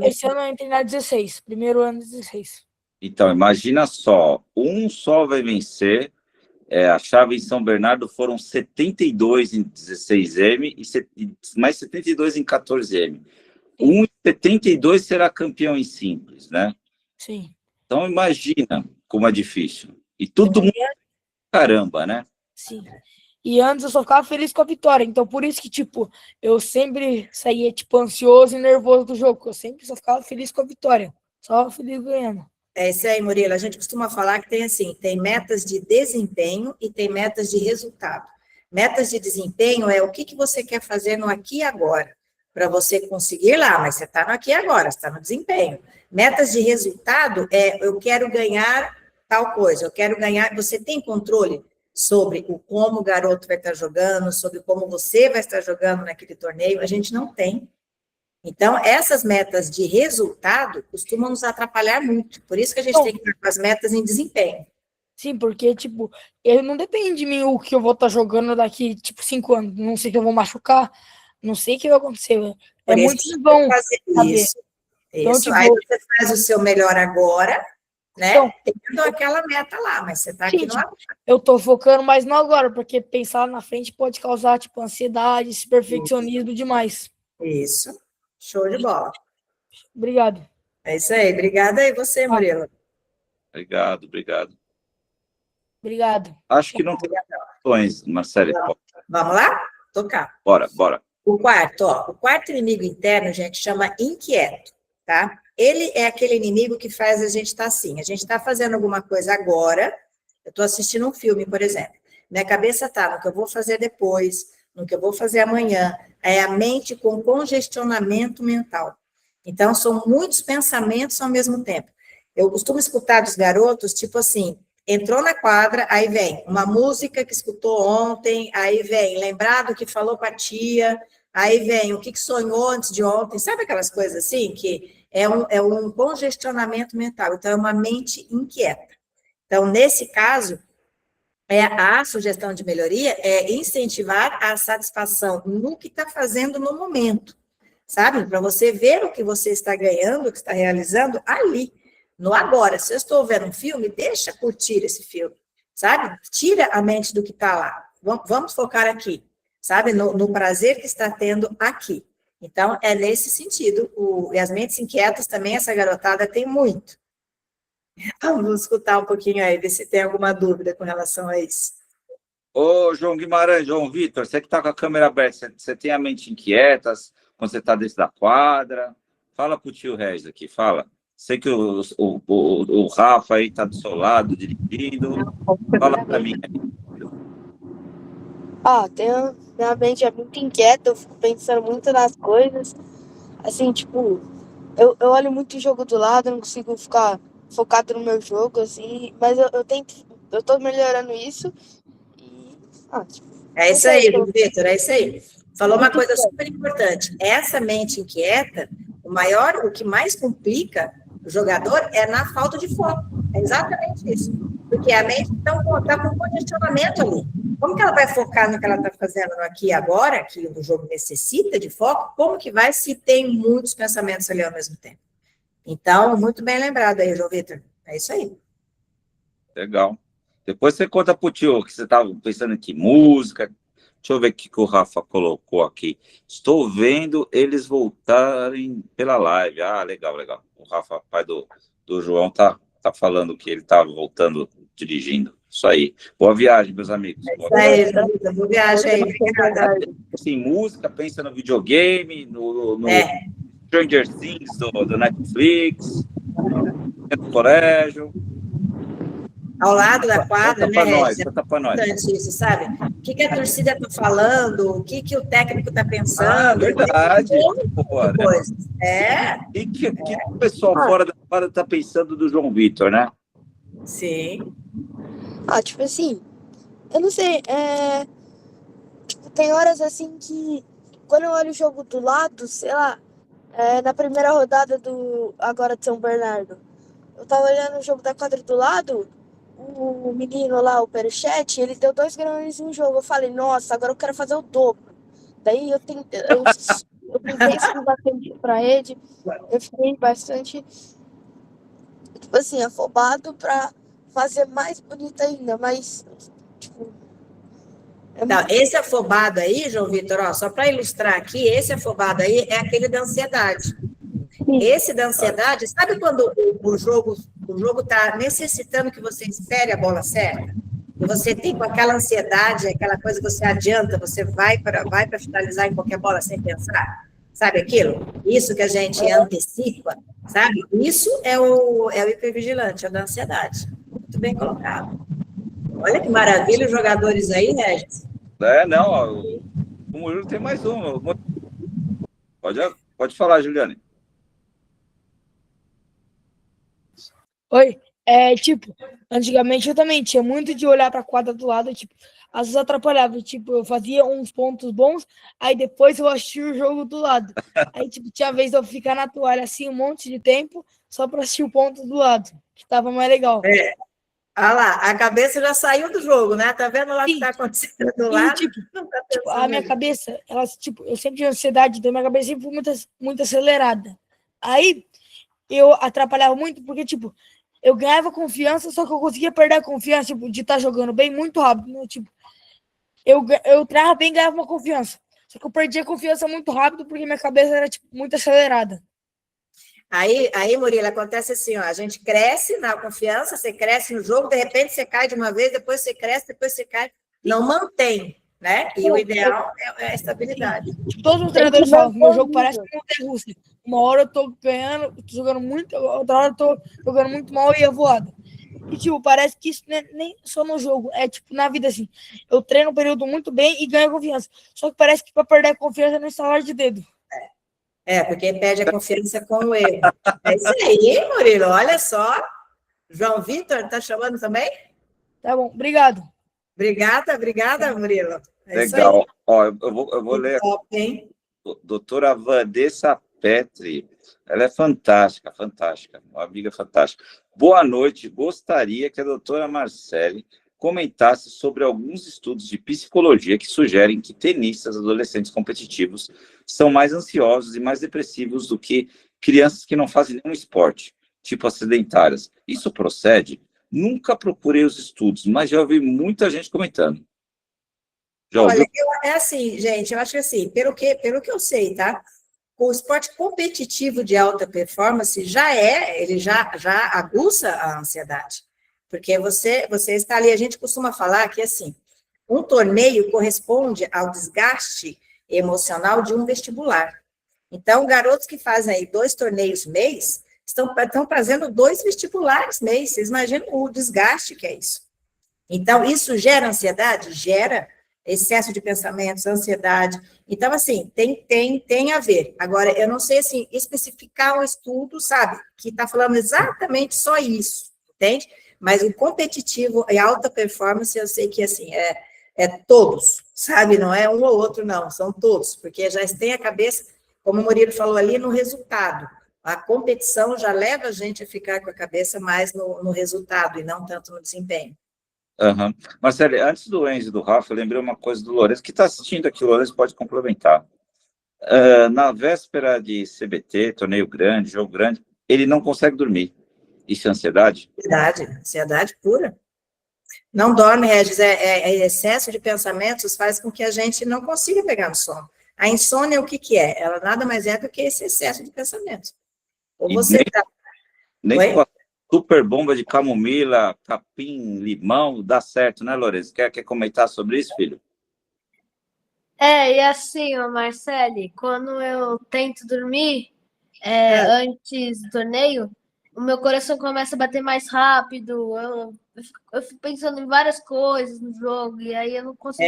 Esse ano eu entrei na 16, primeiro ano 16. Então, imagina só, um só vai vencer. A chave em São Bernardo foram 72 em 16M e mais 72 em 14M. Um em 72 será campeão em simples, né? Sim. Então, imagina como é difícil. E todo mundo, caramba, né? Sim. E antes eu só ficava feliz com a vitória. Então, por isso que, tipo, eu sempre saía, tipo, ansioso e nervoso do jogo. Eu sempre só ficava feliz com a vitória. Só feliz ganhando. É isso aí, Murilo. A gente costuma falar que tem assim, tem metas de desempenho e tem metas de resultado. Metas de desempenho é o que você quer fazer no aqui e agora, para você conseguir lá, mas você está no aqui e agora, você está no desempenho. Metas de resultado é eu quero ganhar tal coisa, eu quero ganhar. Você tem controle sobre o como o garoto vai estar jogando, sobre como você vai estar jogando naquele torneio? A gente não tem. Então, essas metas de resultado costumam nos atrapalhar muito. Por isso que a gente tem que estar com as metas em desempenho. Sim, porque, tipo, ele não depende de mim o que eu vou estar jogando daqui, tipo, 5 anos. Não sei que eu vou machucar, não sei o que vai acontecer. Por isso muito bom fazer saber. isso. Então, Isso. tipo, Aí você faz o seu melhor agora, né? Então, tendo aquela meta lá, mas você está aqui no agora. Eu tô focando mais no agora, porque pensar na frente pode causar, tipo, ansiedade, esse perfeccionismo demais. Isso. Show de bola. Obrigado. É isso aí. Obrigada aí você, Murilo. Obrigado. Obrigado. Acho que não tem questões, Marcelo. Vamos lá? Tocar. Bora. O quarto inimigo interno, gente, chama inquieto, tá? Ele é aquele inimigo que faz a gente estar assim. A gente está fazendo alguma coisa agora, eu estou assistindo um filme, por exemplo. Minha cabeça está no que eu vou fazer depois, no que eu vou fazer amanhã. É a mente com congestionamento mental. Então, são muitos pensamentos ao mesmo tempo. Eu costumo escutar dos garotos, tipo assim, entrou na quadra, aí vem uma música que escutou ontem, aí vem lembrar do que falou com a tia, aí vem o que sonhou antes de ontem, sabe aquelas coisas assim, que é um congestionamento mental, então é uma mente inquieta. Então, nesse caso, a sugestão de melhoria é incentivar a satisfação no que está fazendo no momento, sabe? Para você ver o que você está ganhando, o que está realizando ali, no agora. Se eu estou vendo um filme, deixa curtir esse filme, sabe? Tira a mente do que está lá. Vamos focar aqui, sabe? No prazer que está tendo aqui. Então, é nesse sentido. E as mentes inquietas também, essa garotada tem muito. Vamos escutar um pouquinho aí, ver se tem alguma dúvida com relação a isso. Ô, João Guimarães, João Vitor, você que está com a câmera aberta, você tem a mente inquieta quando você está dentro da quadra? Fala pro tio Regis aqui, fala. Sei que o Rafa aí está do seu lado, dirigindo. Fala para mim. Minha mente é muito inquieta, eu fico pensando muito nas coisas. Assim, tipo, eu olho muito o jogo do lado, eu não consigo ficar focado no meu jogo, assim, mas eu tô melhorando isso. É isso aí, Vitor, é isso aí. Falou uma coisa super importante. Essa mente inquieta, o que mais complica o jogador é na falta de foco. É exatamente isso. Porque a mente está com condicionamento ali. Como que ela vai focar no que ela está fazendo no aqui e agora, que o jogo necessita de foco? Como que vai se tem muitos pensamentos ali ao mesmo tempo? Então, muito bem lembrado aí, João Vitor. É isso aí. Legal. Depois você conta pro tio que você estava pensando em que música. Deixa eu ver o que o Rafa colocou aqui. Estou vendo eles voltarem pela live. Ah, legal, legal. O Rafa, pai do João, tá falando que ele tá voltando dirigindo. Isso aí. Boa viagem, meus amigos. Isso aí, boa viagem aí. Assim, música, pensa no videogame, no Stranger Things do Netflix, no colégio. Ao lado da quadra, Conta né, Regis? Conta pra nós. Isso, sabe? O que a torcida está falando, o que o técnico está pensando. Verdade. Boa, né? E que o pessoal fora da quadra está pensando do João Vitor, né? Sim. Tipo assim, eu não sei, tipo, tem horas assim que quando eu olho o jogo do lado, sei lá, na primeira rodada agora de São Bernardo, eu tava olhando o jogo da quadra do lado, o menino lá, o Perichete, ele deu 2 grãos em jogo. Eu falei, nossa, agora eu quero fazer o dobro. Daí eu tentei seguir bastante pra ele, eu fiquei bastante, tipo assim, afobado pra fazer mais bonito ainda, mas, tipo... Não, esse afobado aí, João Vitor, ó, só para ilustrar aqui, esse afobado aí é aquele da ansiedade. Esse da ansiedade, sabe quando o jogo está necessitando que você espere a bola certa? E você tem com aquela ansiedade, aquela coisa que você adianta, você vai para finalizar em qualquer bola sem pensar? Sabe aquilo? Isso que a gente antecipa, sabe? Isso é o hipervigilante, é o da ansiedade. Muito bem colocado. Olha que maravilha os jogadores aí, Regis. Não, ó, o Murilo tem mais um. Pode falar, Juliane. Oi, tipo, antigamente eu também tinha muito de olhar para a quadra do lado, tipo, às vezes atrapalhava, tipo, eu fazia uns pontos bons, aí depois eu assistia o jogo do lado. Aí, tipo, tinha vez de eu ficar na toalha assim um monte de tempo só para assistir o ponto do lado, que tava mais legal. Olha lá, a cabeça já saiu do jogo, né? Tá vendo lá o que está acontecendo do lado? Tipo, a minha cabeça, eu sempre tinha ansiedade, então minha cabeça sempre foi muito acelerada. Aí eu atrapalhava muito, porque, tipo, eu ganhava confiança, só que eu conseguia perder a confiança, tipo, de estar jogando bem muito rápido, né? Tipo, eu treinava bem e ganhava uma confiança. Só que eu perdia a confiança muito rápido, porque minha cabeça era, tipo, muito acelerada. Aí, Murilo, acontece assim, ó, a gente cresce na confiança, você cresce no jogo, de repente você cai de uma vez, depois você cresce, depois você cai, não mantém, né? E o ideal é a estabilidade. Todos os treinadores falam, meu jogo parece que não tem Rússia. Uma hora eu tô ganhando, tô jogando muito, outra hora eu tô jogando muito mal e é voado. E, tipo, parece que isso não é nem só no jogo, é, tipo, na vida, assim. Eu treino um período muito bem e ganho confiança. Só que parece que para perder a confiança é no estalar de dedo. Porque perde a confiança com o erro. É isso aí, Murilo, olha só. João Vitor, tá chamando também? Tá bom, obrigado. Obrigada, Murilo. Legal. Ó, eu vou ler. Top, hein? Doutora Vanessa Petri. Ela é fantástica, uma amiga fantástica. Boa noite. Gostaria que a doutora Marcele comentasse sobre alguns estudos de psicologia que sugerem que tenistas adolescentes competitivos são mais ansiosos e mais depressivos do que crianças que não fazem nenhum esporte, tipo as sedentárias. Isso procede? Nunca procurei os estudos, mas já ouvi muita gente comentando. Já ouviu? Olha, é assim, gente, eu acho que assim, pelo que eu sei, tá? O esporte competitivo de alta performance ele já aguça a ansiedade. Porque você está ali, a gente costuma falar que, assim, um torneio corresponde ao desgaste emocional de um vestibular. Então, garotos que fazem aí 2 torneios mês, estão fazendo 2 vestibulares mês. Vocês imaginam o desgaste que é isso. Então, isso gera ansiedade? Gera excesso de pensamentos, ansiedade. Então, assim, tem a ver. Agora, eu não sei, assim, especificar um estudo, sabe, que está falando exatamente só isso, entende? Mas o competitivo e alta performance, eu sei que, assim, é todos, sabe? Não é um ou outro, não, são todos, porque já tem a cabeça, como o Murilo falou ali, no resultado. A competição já leva a gente a ficar com a cabeça mais no resultado e não tanto no desempenho. Uhum. Marcelo, antes do Enzo e do Rafa, eu lembrei uma coisa do Lourenço, que está assistindo aqui, o Lourenço pode complementar. Na véspera de CBT, torneio grande, jogo grande, ele não consegue dormir. Isso é ansiedade? Ansiedade pura. Não dorme, Regis, excesso de pensamentos faz com que a gente não consiga pegar no sono. A insônia, o que que é? Ela nada mais é do que esse excesso de pensamentos. Ou você tá... Nem com a super bomba de camomila, capim, limão, dá certo, né, Lourenço? Quer comentar sobre isso, filho? E assim, ó, Marcele, quando eu tento dormir antes do torneio, o meu coração começa a bater mais rápido, eu fico pensando em várias coisas no jogo, e aí eu não consigo...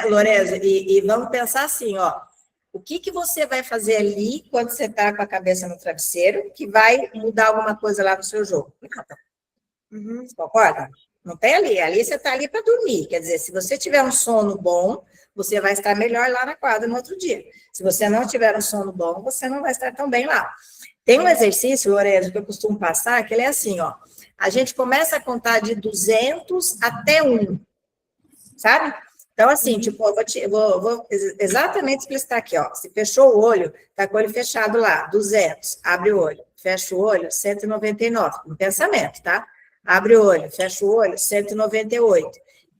Lourenço, e vamos pensar assim, ó, o que você vai fazer ali quando você está com a cabeça no travesseiro que vai mudar alguma coisa lá no seu jogo? Nada. Você concorda? Não tem ali você está ali para dormir, quer dizer, se você tiver um sono bom, você vai estar melhor lá na quadra no outro dia. Se você não tiver um sono bom, você não vai estar tão bem lá. Tem um exercício, Lourenço, que eu costumo passar, que ele é assim, ó, a gente começa a contar de 200 até 1, sabe? Então, assim, tipo, eu vou exatamente explicitar aqui, ó, se fechou o olho, tá com o olho fechado lá, 200, abre o olho, fecha o olho, 199, um pensamento, tá? Abre o olho, fecha o olho, 198.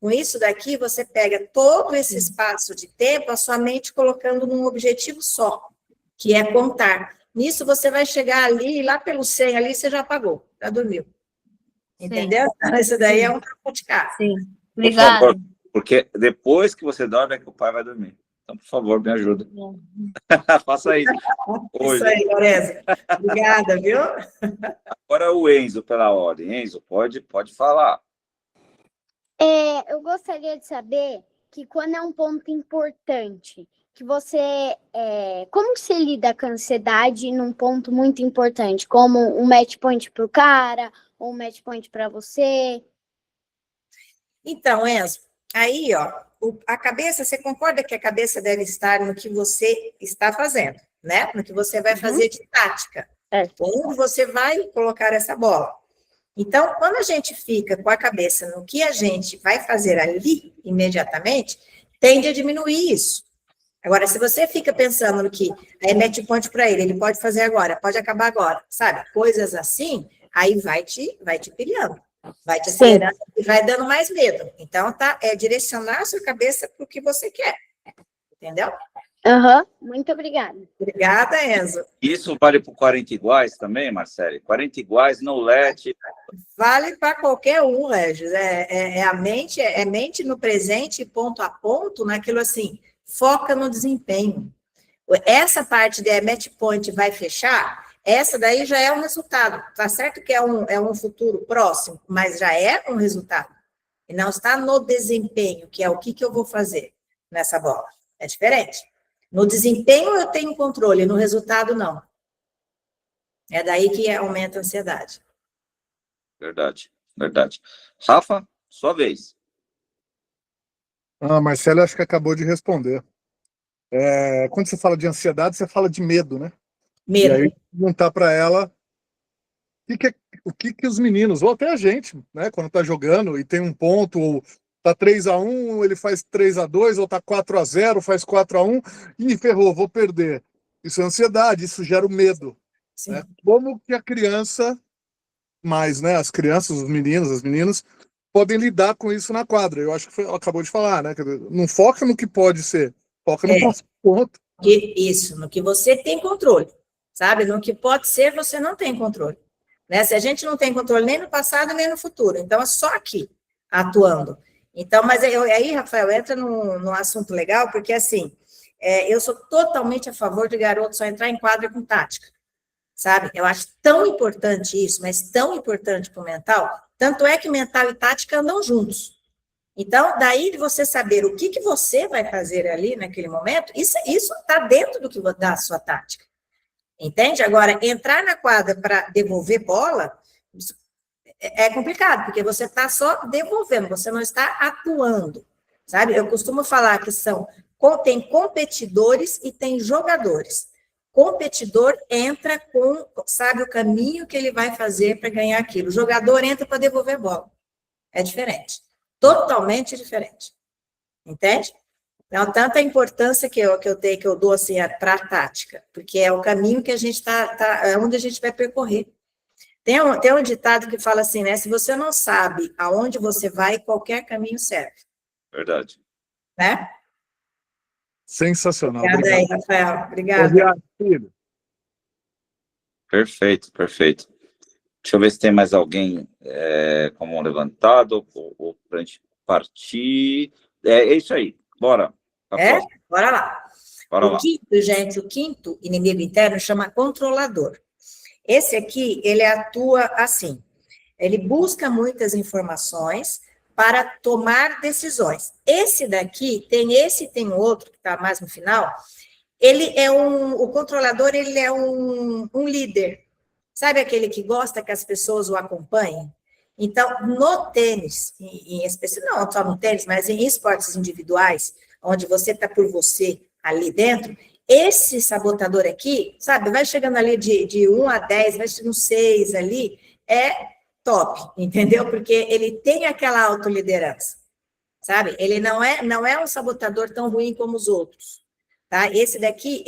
Com isso daqui, você pega todo esse espaço de tempo, a sua mente colocando num objetivo só, que é contar. Nisso, você vai chegar ali, lá pelo 100 ali, você já apagou, já dormiu. Entendeu? Então, isso daí é um papo de casa. Sim. Obrigada. Por favor, porque depois que você dorme é que o pai vai dormir. Então, por favor, me ajuda. Faça isso. Hoje. Isso aí, Lourenço. Obrigada, viu? Agora o Enzo, pela ordem. Enzo, pode falar. Eu gostaria de saber que quando é um ponto importante, que você... como você lida com a ansiedade num ponto muito importante, como um match point para o cara, ou um match point para você? Então, Enzo, aí, ó, a cabeça, você concorda que a cabeça deve estar no que você está fazendo, né? No que você vai fazer de tática. Onde você vai colocar essa bola. Então, quando a gente fica com a cabeça no que a gente vai fazer ali, imediatamente, tende a diminuir isso. Agora, se você fica pensando no que match point para ele pode fazer agora, pode acabar agora, sabe? Coisas assim, aí vai te pilhando, vai te acelerando e vai dando mais medo. Então, direcionar a sua cabeça para o que você quer, entendeu? Muito obrigada. Obrigada, Enzo. Isso vale para 40 iguais também, Marcele? 40 iguais, no LED. Vale para qualquer um, Regis. A mente no presente, ponto a ponto, naquilo assim, foca no desempenho. Essa parte de match point vai fechar, essa daí já é um resultado. Tá certo que é um futuro próximo, mas já é um resultado. E não está no desempenho, que é o que eu vou fazer nessa bola. É diferente. No desempenho eu tenho controle, no resultado não. É daí que aumenta a ansiedade. Verdade. Rafa, sua vez. A Marcela acho que acabou de responder. Quando você fala de ansiedade, você fala de medo, né? Medo. E aí, perguntar para ela o que os meninos, ou até a gente, né, quando tá jogando e tem um ponto, ou tá 3-1, ele faz 3-2, ou tá 4-0, faz 4-1, e ferrou, vou perder. Isso é ansiedade, isso gera o medo. Né? Como que a criança, mais, né, as crianças, os meninos, as meninas, podem lidar com isso na quadra? Eu acho que ela acabou de falar, né? Não foca no que pode ser, foca no próximo ponto. Isso, no que você tem controle, sabe? No que pode ser, você não tem controle. Né? Se a gente não tem controle nem no passado, nem no futuro. Então, é só aqui, atuando. Então, mas aí, Rafael, entra num assunto legal, porque, assim, eu sou totalmente a favor de garoto só entrar em quadra com tática, sabe? Eu acho tão importante isso, mas tão importante para o mental, tanto é que mental e tática andam juntos. Então, daí de você saber o que você vai fazer ali naquele momento, isso está dentro da sua tática. Entende? Agora, entrar na quadra para devolver bola é complicado, porque você está só devolvendo, você não está atuando, sabe? Eu costumo falar que tem competidores e tem jogadores. Competidor entra sabe o caminho que ele vai fazer para ganhar aquilo. O jogador entra para devolver bola. É diferente. Totalmente diferente. Entende? Então, tanta importância que eu dou assim, para a tática, porque é o caminho que a gente é onde a gente vai percorrer. Tem um ditado que fala assim, né? Se você não sabe aonde você vai, qualquer caminho serve. Verdade. Né? Sensacional. Obrigada aí, Rafael. Obrigada. Perfeito, perfeito. Deixa eu ver se tem mais alguém com a mão levantada, ou para a gente partir. É isso aí. Bora. Bora lá. Bora lá. Quinto, gente, o quinto inimigo interno chama controlador. Esse aqui, ele atua assim. Ele busca muitas informações para tomar decisões. Esse daqui, tem outro, que está mais no final. O controlador, ele é um líder. Sabe aquele que gosta que as pessoas o acompanhem? Então, no tênis, em especial, não só no tênis, mas em esportes individuais, onde você está por você ali dentro, esse sabotador aqui, sabe, vai chegando ali de 1 a 10, vai chegando 6 ali, é top, entendeu? Porque ele tem aquela autoliderança, sabe? Ele não é um sabotador tão ruim como os outros. Tá? Esse daqui,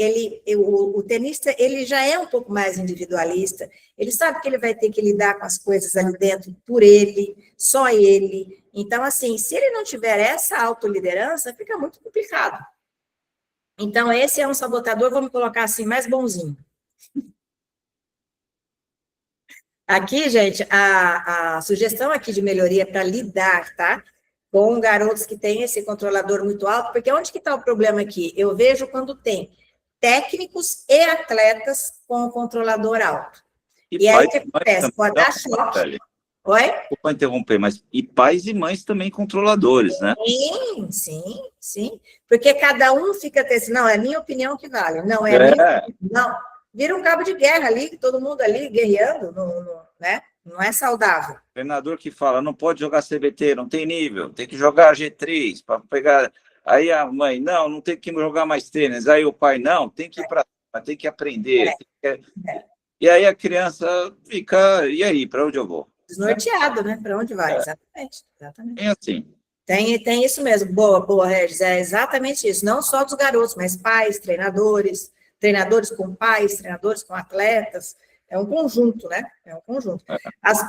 o tenista, ele já é um pouco mais individualista, ele sabe que ele vai ter que lidar com as coisas ali dentro por ele, só ele. Então, assim, se ele não tiver essa autoliderança, fica muito complicado. Então, esse é um sabotador, vamos colocar assim, mais bonzinho. Aqui, gente, a sugestão aqui de melhoria para lidar, tá? Com garotos que têm esse controlador muito alto, porque onde que está o problema aqui? Eu vejo quando tem técnicos e atletas com o controlador alto. E aí o que acontece? Pode dar choque. Oi? Vou interromper, mas e pais e mães também controladores, né? Sim. Porque cada um fica assim, não, é a minha opinião que vale. Não, é a minha opinião. Não, vira um cabo de guerra ali, todo mundo ali guerreando, né? Não é saudável. Treinador que fala, não pode jogar CBT, não tem nível, tem que jogar G3 para pegar. Aí a mãe, não tem que jogar mais tênis. Aí o pai, não, tem que ir para tem que aprender. E aí a criança fica, e aí, para onde eu vou? Desnorteado, né? Para onde vai? Exatamente. É assim. Tem isso mesmo. Boa, Regis. É exatamente isso. Não só dos garotos, mas pais, treinadores com pais, treinadores com atletas. É um conjunto, né? É um conjunto.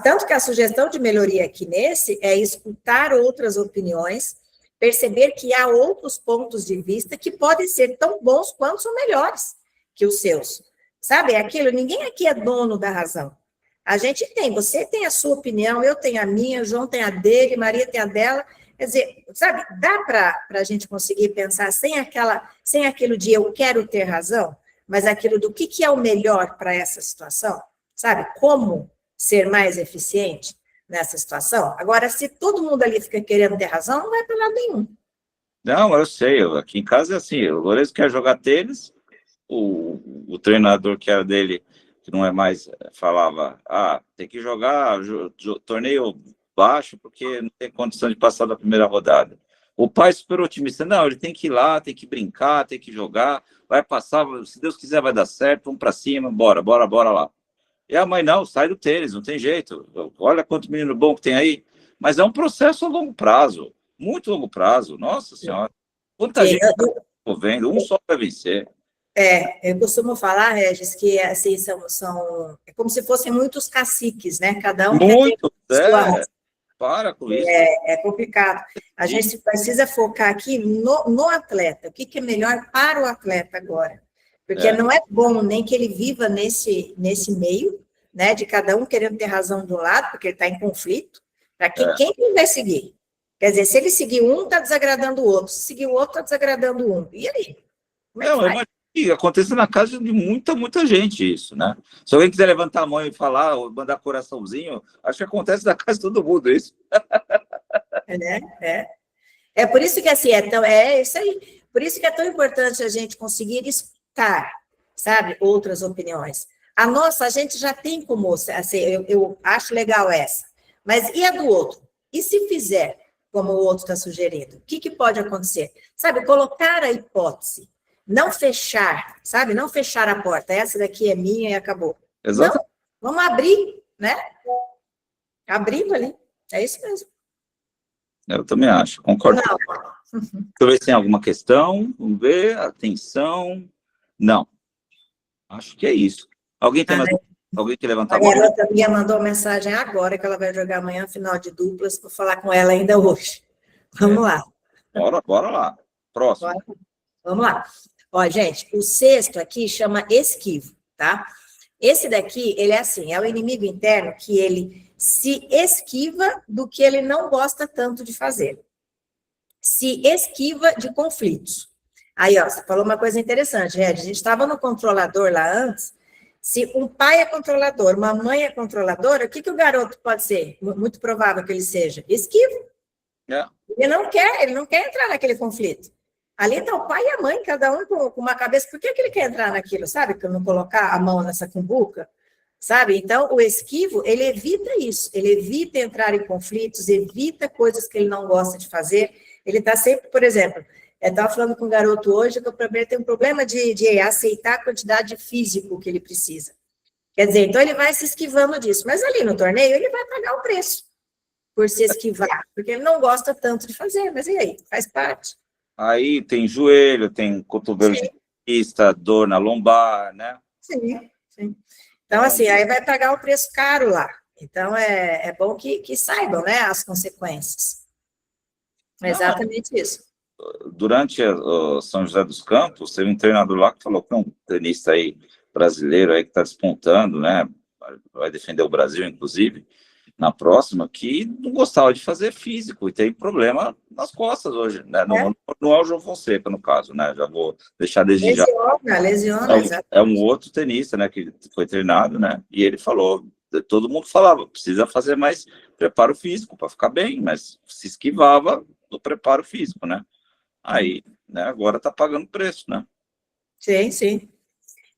Tanto que a sugestão de melhoria aqui nesse é escutar outras opiniões, perceber que há outros pontos de vista que podem ser tão bons quanto ou melhores que os seus. Sabe, é aquilo, ninguém aqui é dono da razão. A gente tem, você tem a sua opinião, eu tenho a minha, o João tem a dele, Maria tem a dela. Quer dizer, sabe, dá para a gente conseguir pensar sem aquilo de eu quero ter razão, mas aquilo do que é o melhor para essa situação, sabe? Como ser mais eficiente nessa situação? Agora, se todo mundo ali fica querendo ter razão, não vai para lado nenhum. Não, eu sei, aqui em casa é assim, o Lourenço quer jogar tênis, o treinador que era dele, que não é mais, falava, tem que jogar torneio baixo, porque não tem condição de passar da primeira rodada. O pai super otimista, não, ele tem que ir lá, tem que brincar, tem que jogar, vai passar, se Deus quiser vai dar certo, vamos para cima, bora lá. E a mãe, não, sai do tênis, não tem jeito, olha quanto menino bom que tem aí. Mas é um processo a longo prazo, muito longo prazo, nossa senhora. Quanta gente está envolvendo, um só vai vencer. Eu costumo falar, Regis, que assim, é como se fossem muitos caciques, né? Cada um muito, para com isso. É complicado. A gente precisa focar aqui no atleta. O que é melhor para o atleta agora? Porque não é bom nem que ele viva nesse meio, né? De cada um querendo ter razão de um lado, porque ele está em conflito. Para quem ele vai seguir? Quer dizer, se ele seguir um, está desagradando o outro. Se seguir o outro, está desagradando um. E aí? Como é que vai? Acontece na casa de muita gente isso, né? Se alguém quiser levantar a mão e falar, ou mandar coraçãozinho, acho que acontece na casa de todo mundo isso. É por isso que assim, é isso aí. Por isso que é tão importante a gente conseguir escutar, sabe, outras opiniões. A nossa, a gente já tem como, assim, eu acho legal essa. Mas e a do outro? E se fizer como o outro está sugerindo? O que pode acontecer? Sabe, colocar a hipótese. Não fechar, sabe? Não fechar a porta. Essa daqui é minha e acabou. Exato. Não, vamos abrir, né? Abrindo ali. É isso mesmo. Eu também acho, concordo. Deixa eu ver se tem alguma questão. Vamos ver. Atenção. Não. Acho que é isso. Alguém tem mais Alguém que levantar A a mão? garota minha mandou mensagem agora que ela vai jogar amanhã final de duplas, vou falar com ela ainda hoje. Vamos lá. Bora lá. Próximo. Vamos lá. Ó, gente, o sexto aqui chama esquivo, tá? Esse daqui, ele é assim, é o inimigo interno que ele se esquiva do que ele não gosta tanto de fazer. Se esquiva de conflitos. Aí, ó, você falou uma coisa interessante, Red. A gente estava no controlador lá antes. Se um pai é controlador, uma mãe é controladora, o que, que o garoto pode ser? Muito provável que ele seja esquivo. Ele não quer entrar naquele conflito. Ali está o pai e a mãe, cada um com uma cabeça. Por que ele quer entrar naquilo, sabe? Que não colocar a mão nessa cumbuca, sabe? Então, o esquivo, ele evita isso. Ele evita entrar em conflitos, evita coisas que ele não gosta de fazer. Ele está sempre, por exemplo, eu estava falando com um garoto hoje que o problema tem um problema de aceitar a quantidade de físico que ele precisa. Quer dizer, então ele vai se esquivando disso. Mas ali no torneio, ele vai pagar o preço por se esquivar, porque ele não gosta tanto de fazer. Mas e aí? Faz parte. Aí tem joelho, tem cotovelo de pista, dor na lombar, né? Sim, sim. Então, assim, aí vai pagar o preço caro lá. Então, é bom que saibam, né, as consequências. É exatamente isso. Durante o São José dos Campos, teve um treinador lá que falou que é um tenista aí brasileiro aí que está despontando, né? Vai defender o Brasil, inclusive, na próxima, que não gostava de fazer físico e tem problema nas costas hoje, né? Não é o João Fonseca, no caso, né? Já vou deixar desde já. Lesiona, é um outro tenista, né? Que foi treinado, né? E ele falou, todo mundo falava, precisa fazer mais preparo físico para ficar bem, mas se esquivava do preparo físico, né? Aí, né? Agora está pagando preço, né? Sim, sim.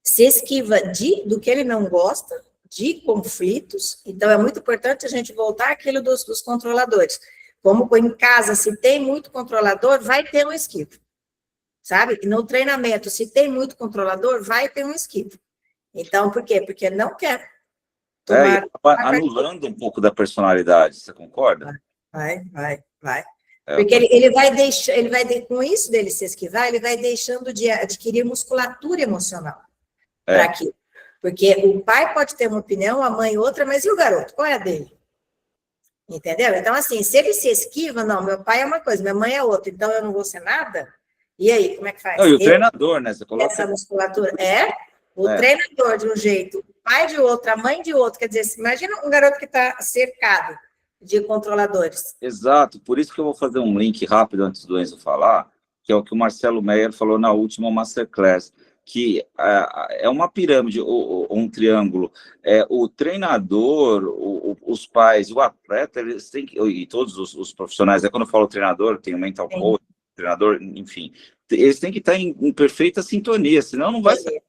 Se esquiva do que ele não gosta, de conflitos, então é muito importante a gente voltar àquilo dos controladores. Como em casa, se tem muito controlador, vai ter um esquivo, sabe? E no treinamento, se tem muito controlador, vai ter um esquivo. Então, por quê? Porque não quer tomar... anulando um pouco da personalidade, você concorda? Vai. Porque ele vai deixar, com isso dele se esquivar, ele vai deixando de adquirir musculatura emocional para aquilo. Porque o pai pode ter uma opinião, a mãe outra, mas e o garoto? Qual é a dele? Entendeu? Então, assim, se ele se esquiva, não, meu pai é uma coisa, minha mãe é outra, então eu não vou ser nada? E aí, como é que faz? Não, e o treinador, né? Você coloca... Essa musculatura. O treinador de um jeito, o pai de outro, a mãe de outro. Quer dizer, imagina um garoto que está cercado de controladores. Exato, por isso que eu vou fazer um link rápido antes do Enzo falar, que é o que o Marcelo Meyer falou na última Masterclass, que é uma pirâmide, ou um triângulo. O treinador, os pais, o atleta, eles têm que, e todos os profissionais, quando eu falo treinador, tem o mental coach, treinador, enfim, eles têm que estar em perfeita sintonia, senão não vai ser.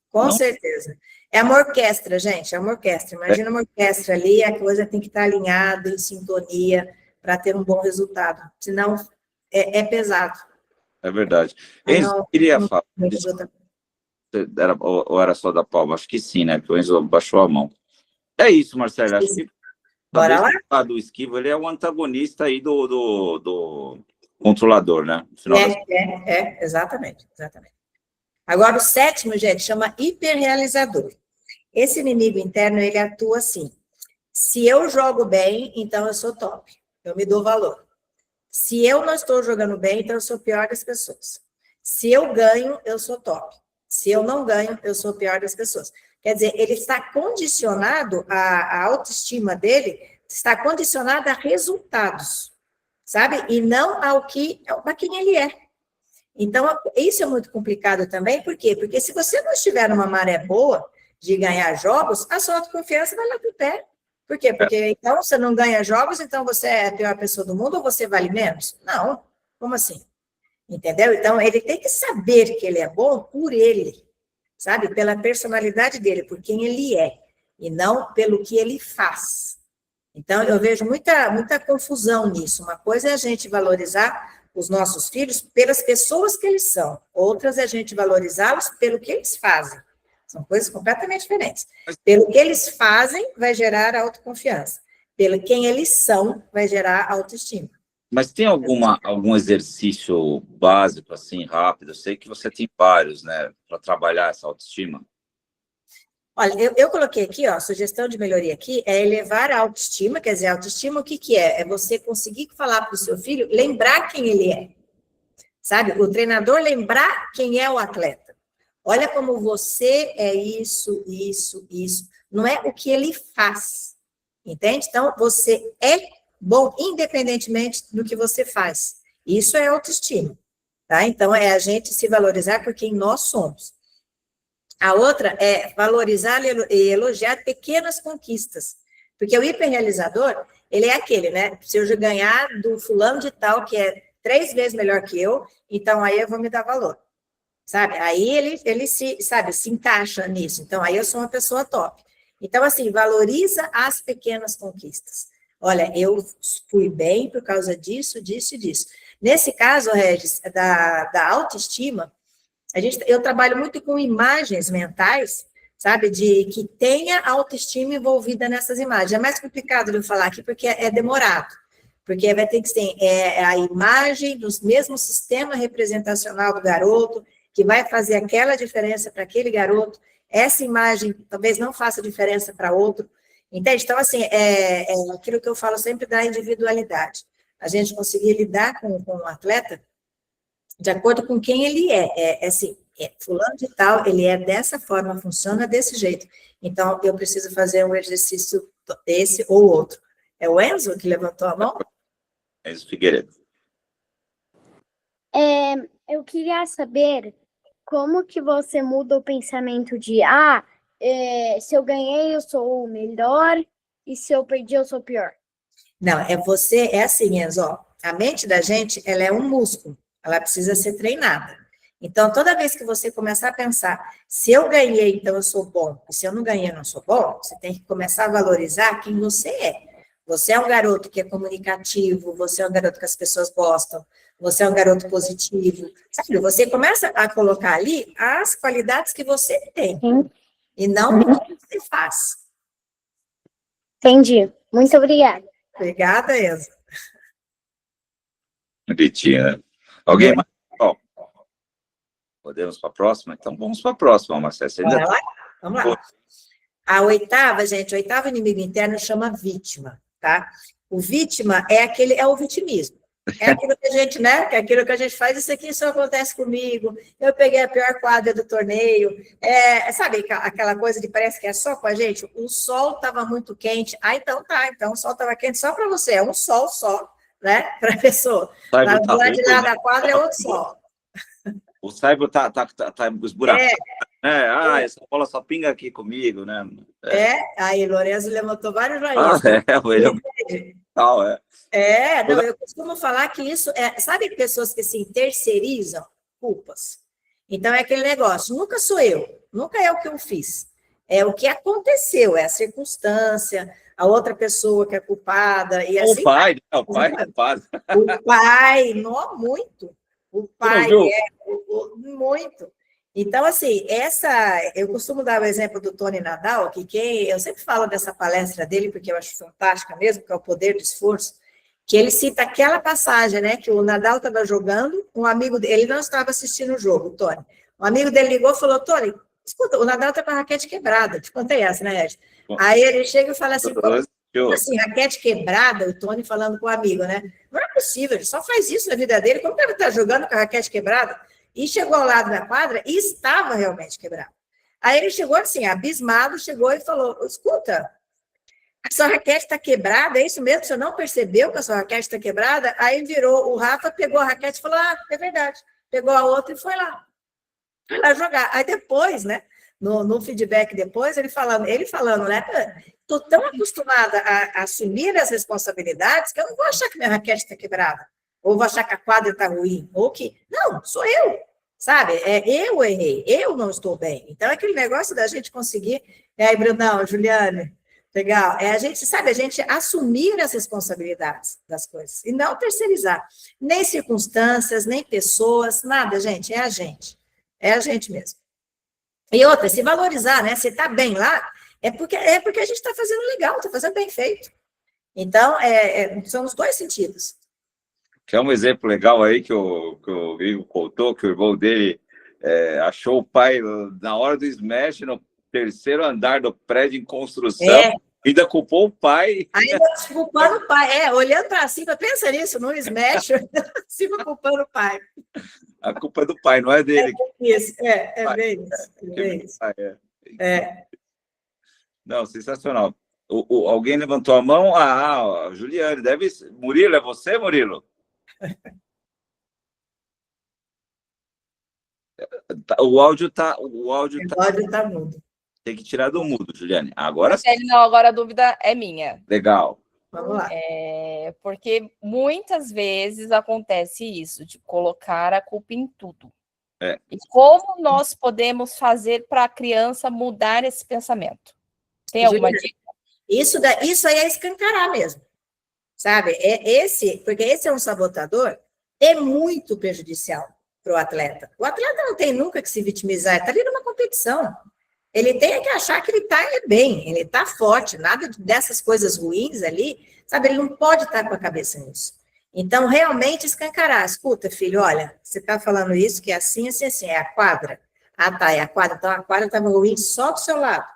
Com certeza. É uma orquestra, gente, é uma orquestra. Imagina uma orquestra ali, a coisa tem que estar alinhada, em sintonia, para ter um bom resultado. Senão, é pesado. É verdade. Enzo, queria falar. Ou era só da Palma? Acho que sim, né? Porque o Enzo baixou a mão. É isso, Marcelo. Acho que bora lá? Do esquivo, ele é o antagonista aí do controlador, né? Exatamente. Agora, o sétimo, gente, chama hiperrealizador. Esse inimigo interno, ele atua assim. Se eu jogo bem, então eu sou top. Eu me dou valor. Se eu não estou jogando bem, então eu sou o pior das pessoas. Se eu ganho, eu sou top. Se eu não ganho, eu sou o pior das pessoas. Quer dizer, ele está condicionado, a autoestima dele está condicionada a resultados, sabe? E não a quem ele é. Então, isso é muito complicado também, por quê? Porque se você não estiver numa maré boa de ganhar jogos, a sua autoconfiança vai lá pro pé. Por quê? Porque, então, você não ganha jogos, então você é a pior pessoa do mundo ou você vale menos? Não. Como assim? Entendeu? Então, ele tem que saber que ele é bom por ele, sabe? Pela personalidade dele, por quem ele é, e não pelo que ele faz. Então, eu vejo muita confusão nisso. Uma coisa é a gente valorizar os nossos filhos pelas pessoas que eles são. Outras é a gente valorizá-los pelo que eles fazem. São coisas completamente diferentes. Pelo que eles fazem, vai gerar autoconfiança. Pelo quem eles são, vai gerar autoestima. Mas tem algum exercício básico, assim, rápido? Eu sei que você tem vários, né, para trabalhar essa autoestima. Olha, eu coloquei aqui, ó, sugestão de melhoria aqui é elevar a autoestima, quer dizer, a autoestima o que que é? É você conseguir falar para o seu filho, lembrar quem ele é, sabe? O treinador lembrar quem é o atleta. Olha como você é isso, isso, isso. Não é o que ele faz, entende? Então, você é bom independentemente do que você faz. Isso é autoestima, tá? Então, é a gente se valorizar por quem nós somos. A outra é valorizar e elogiar pequenas conquistas. Porque o hiperrealizador, ele é aquele, né? Se eu ganhar do fulano de tal, que é 3 vezes melhor que eu, então aí eu vou me dar valor. Sabe? Aí ele se encaixa nisso. Então, aí eu sou uma pessoa top. Então, assim, valoriza as pequenas conquistas. Olha, eu fui bem por causa disso, disso e disso. Nesse caso, Regis, da autoestima, eu trabalho muito com imagens mentais, sabe, de que tenha autoestima envolvida nessas imagens. É mais complicado de eu falar aqui, porque é demorado, porque vai ter que ser a imagem do mesmo sistema representacional do garoto, que vai fazer aquela diferença para aquele garoto, essa imagem talvez não faça diferença para outro, entende? Então, assim, é aquilo que eu falo sempre da individualidade. A gente conseguir lidar com o atleta de acordo com quem ele é. Assim, fulano de tal, ele é dessa forma, funciona desse jeito. Então, eu preciso fazer um exercício esse ou outro. É o Enzo que levantou a mão? Enzo Figueiredo. Eu queria saber como que você muda o pensamento de, se eu ganhei, eu sou o melhor, e se eu perdi, eu sou o pior. Não, é assim, Enzo, ó, a mente da gente, ela é um músculo. Ela precisa ser treinada. Então, toda vez que você começar a pensar, se eu ganhei, então eu sou bom, e se eu não ganhei, eu não sou bom, você tem que começar a valorizar quem você é. Você é um garoto que é comunicativo, você é um garoto que as pessoas gostam, você é um garoto positivo. Sabe, você começa a colocar ali as qualidades que você tem, e não o que você faz. Entendi. Muito obrigada. Obrigada, Enzo. Bonitinha, né? Alguém mais? Ó, podemos para a próxima? Então, vamos para a próxima, Marcelo. Bora lá? Vamos lá. A oitava, gente, o oitavo inimigo interno chama vítima, tá? O vítima é o vitimismo. É aquilo que a gente, né? É aquilo que a gente faz, isso aqui só acontece comigo, eu peguei a pior quadra do torneio. Sabe aquela coisa de parece que é só com a gente? O sol estava muito quente. Então o sol estava quente só para você, é um sol só, né? Para a pessoa. Do lado de lá da quadra é outro sol. O Saibo tá esburacado. Essa bola só pinga aqui comigo, né? Aí Lorenzo levantou vários joinhas. Eu costumo falar que isso sabe pessoas que assim, terceirizam culpas? Então é aquele negócio, nunca sou eu, nunca é o que eu fiz, é o que aconteceu, é a circunstância, a outra pessoa que é culpada, e assim. O pai é culpado. O pai, não muito. O pai muito. Então, assim, eu costumo dar o exemplo do Tony Nadal, eu sempre falo dessa palestra dele, porque eu acho fantástica mesmo, que é o poder do esforço, que ele cita aquela passagem, né, que o Nadal estava jogando, um amigo dele, ele não estava assistindo o jogo, o Tony. Um amigo dele ligou e falou, Tony, escuta, o Nadal está com a raquete quebrada. Te contei essa, né, Ed? Aí ele chega e fala assim, assim, raquete quebrada, o Tony falando com o amigo, né? Não é possível, ele só faz isso na vida dele, como deve estar jogando com a raquete quebrada? E chegou ao lado da quadra e estava realmente quebrado. Aí ele chegou assim, abismado, chegou e falou, escuta, a sua raquete está quebrada, é isso mesmo? Você não percebeu que a sua raquete está quebrada? Aí virou, o Rafa pegou a raquete e falou, é verdade. Pegou a outra e foi lá jogar. Aí depois, né, no feedback depois, ele falando, né, estou tão acostumada a assumir as responsabilidades que eu não vou achar que minha raquete está quebrada. Ou vou achar que a quadra está ruim, ou que... Não, sou eu, sabe? Eu errei, eu não estou bem. Então, é aquele negócio da gente conseguir... aí, Brunão, Juliane, legal. A gente assumir as responsabilidades das coisas, e não terceirizar. Nem circunstâncias, nem pessoas, nada, gente, é a gente. É a gente mesmo. E outra, se valorizar, né? Se está bem lá, é porque a gente está fazendo legal, está fazendo bem feito. Então, são os dois sentidos. Que é um exemplo legal aí que o Rigo contou, que o irmão dele achou o pai na hora do smash, terceiro andar do prédio em construção, É. ainda culpou o pai. Ainda culpando o pai, olhando para cima, pensa nisso, no smash, cima culpando o pai. A culpa é do pai, não é dele. Isso, bem isso. É bem isso. É. Não, sensacional. Alguém levantou a mão? A Juliane, deve ser. Murilo, é você, Murilo? O áudio tá mudo. Tem que tirar do mudo, Juliane. Agora sim. Marcele, não, agora a dúvida é minha. Legal. Vamos lá. Porque muitas vezes acontece isso, de colocar a culpa em tudo. E como nós podemos fazer para a criança mudar esse pensamento? Tem alguma dica? Isso aí é escancarar mesmo, sabe? Porque esse é um sabotador, é muito prejudicial para o atleta. O atleta não tem nunca que se vitimizar, está ali numa competição. Ele tem que achar que ele está bem, ele está forte, nada dessas coisas ruins ali, sabe? Ele não pode estar com a cabeça nisso. Então, realmente escancarar. Escuta, filho, olha, você está falando isso, que é assim, assim, assim, é a quadra. Ah, tá, é a quadra. Então, a quadra estava ruim só do seu lado,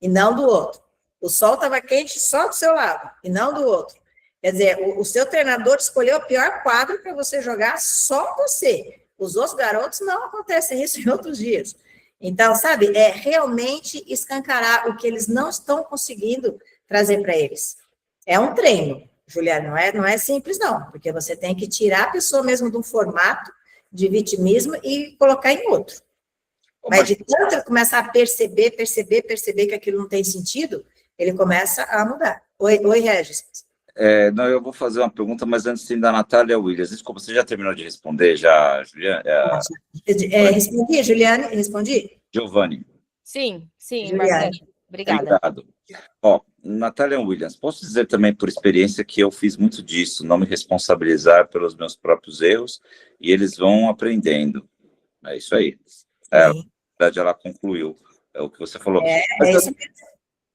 e não do outro. O sol estava quente só do seu lado, e não do outro. Quer dizer, o seu treinador escolheu a pior quadra para você jogar só você. Os outros garotos não acontecem isso em outros dias. Então, sabe, é realmente escancarar o que eles não estão conseguindo trazer para eles. É um treino, Juliana, não é simples, não, porque você tem que tirar a pessoa mesmo de um formato de vitimismo e colocar em outro. Mas de tanto ele começar a perceber que aquilo não tem sentido, ele começa a mudar. Oi, Regis. Não, eu vou fazer uma pergunta, mas antes sim, da Natália Williams. Desculpa, você já terminou de responder, já, Juliane? Respondi, Juliane? Respondi? Sim, Marcelo. Obrigada. Obrigado. Ó, Natália Williams, posso dizer também por experiência que eu fiz muito disso, não me responsabilizar pelos meus próprios erros, e eles vão aprendendo. É isso aí. Na verdade, ela concluiu. É o que você falou.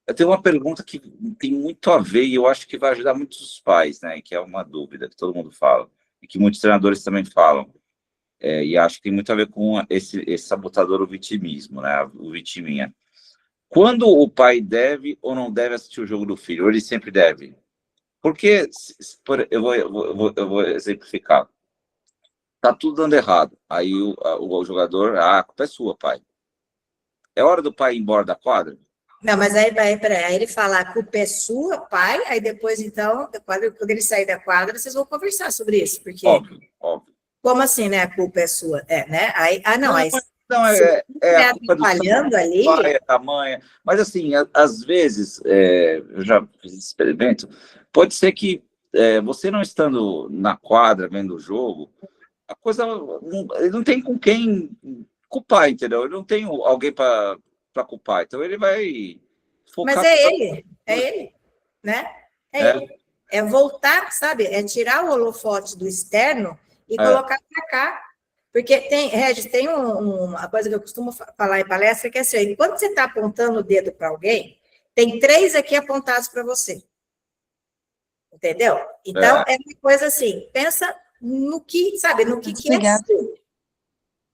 Eu tenho uma pergunta que tem muito a ver, e eu acho que vai ajudar muitos pais, né? Que é uma dúvida que todo mundo fala, e que muitos treinadores também falam. E acho que tem muito a ver com esse sabotador, o vitimismo, né? O vitiminha. Quando o pai deve ou não deve assistir o jogo do filho? Ou ele sempre deve? Porque, eu vou exemplificar. Tá tudo dando errado. Aí o jogador, a culpa é sua, pai. É hora do pai ir embora da quadra? Não, mas aí ele fala, a culpa é sua, pai, aí depois, então, quando ele sair da quadra, vocês vão conversar sobre isso, porque... Óbvio. Como assim, né, a culpa é sua? Né? Aí a culpa do ali... pai, da mãe, mas assim, às vezes, eu já fiz esse experimento, pode ser que você não estando na quadra, vendo o jogo, a coisa, ele não tem com quem culpar, entendeu? Ele não tem alguém para culpar, então ele vai focar... Mas é ele, né? Ele. É voltar, sabe? É tirar o holofote do externo e colocar para cá. Porque Regis, tem uma coisa que eu costumo falar em palestra, que é assim, quando você está apontando o dedo para alguém, tem 3 aqui apontados para você. Entendeu? Então, é uma coisa assim, pensa no que, sabe, no que é seu.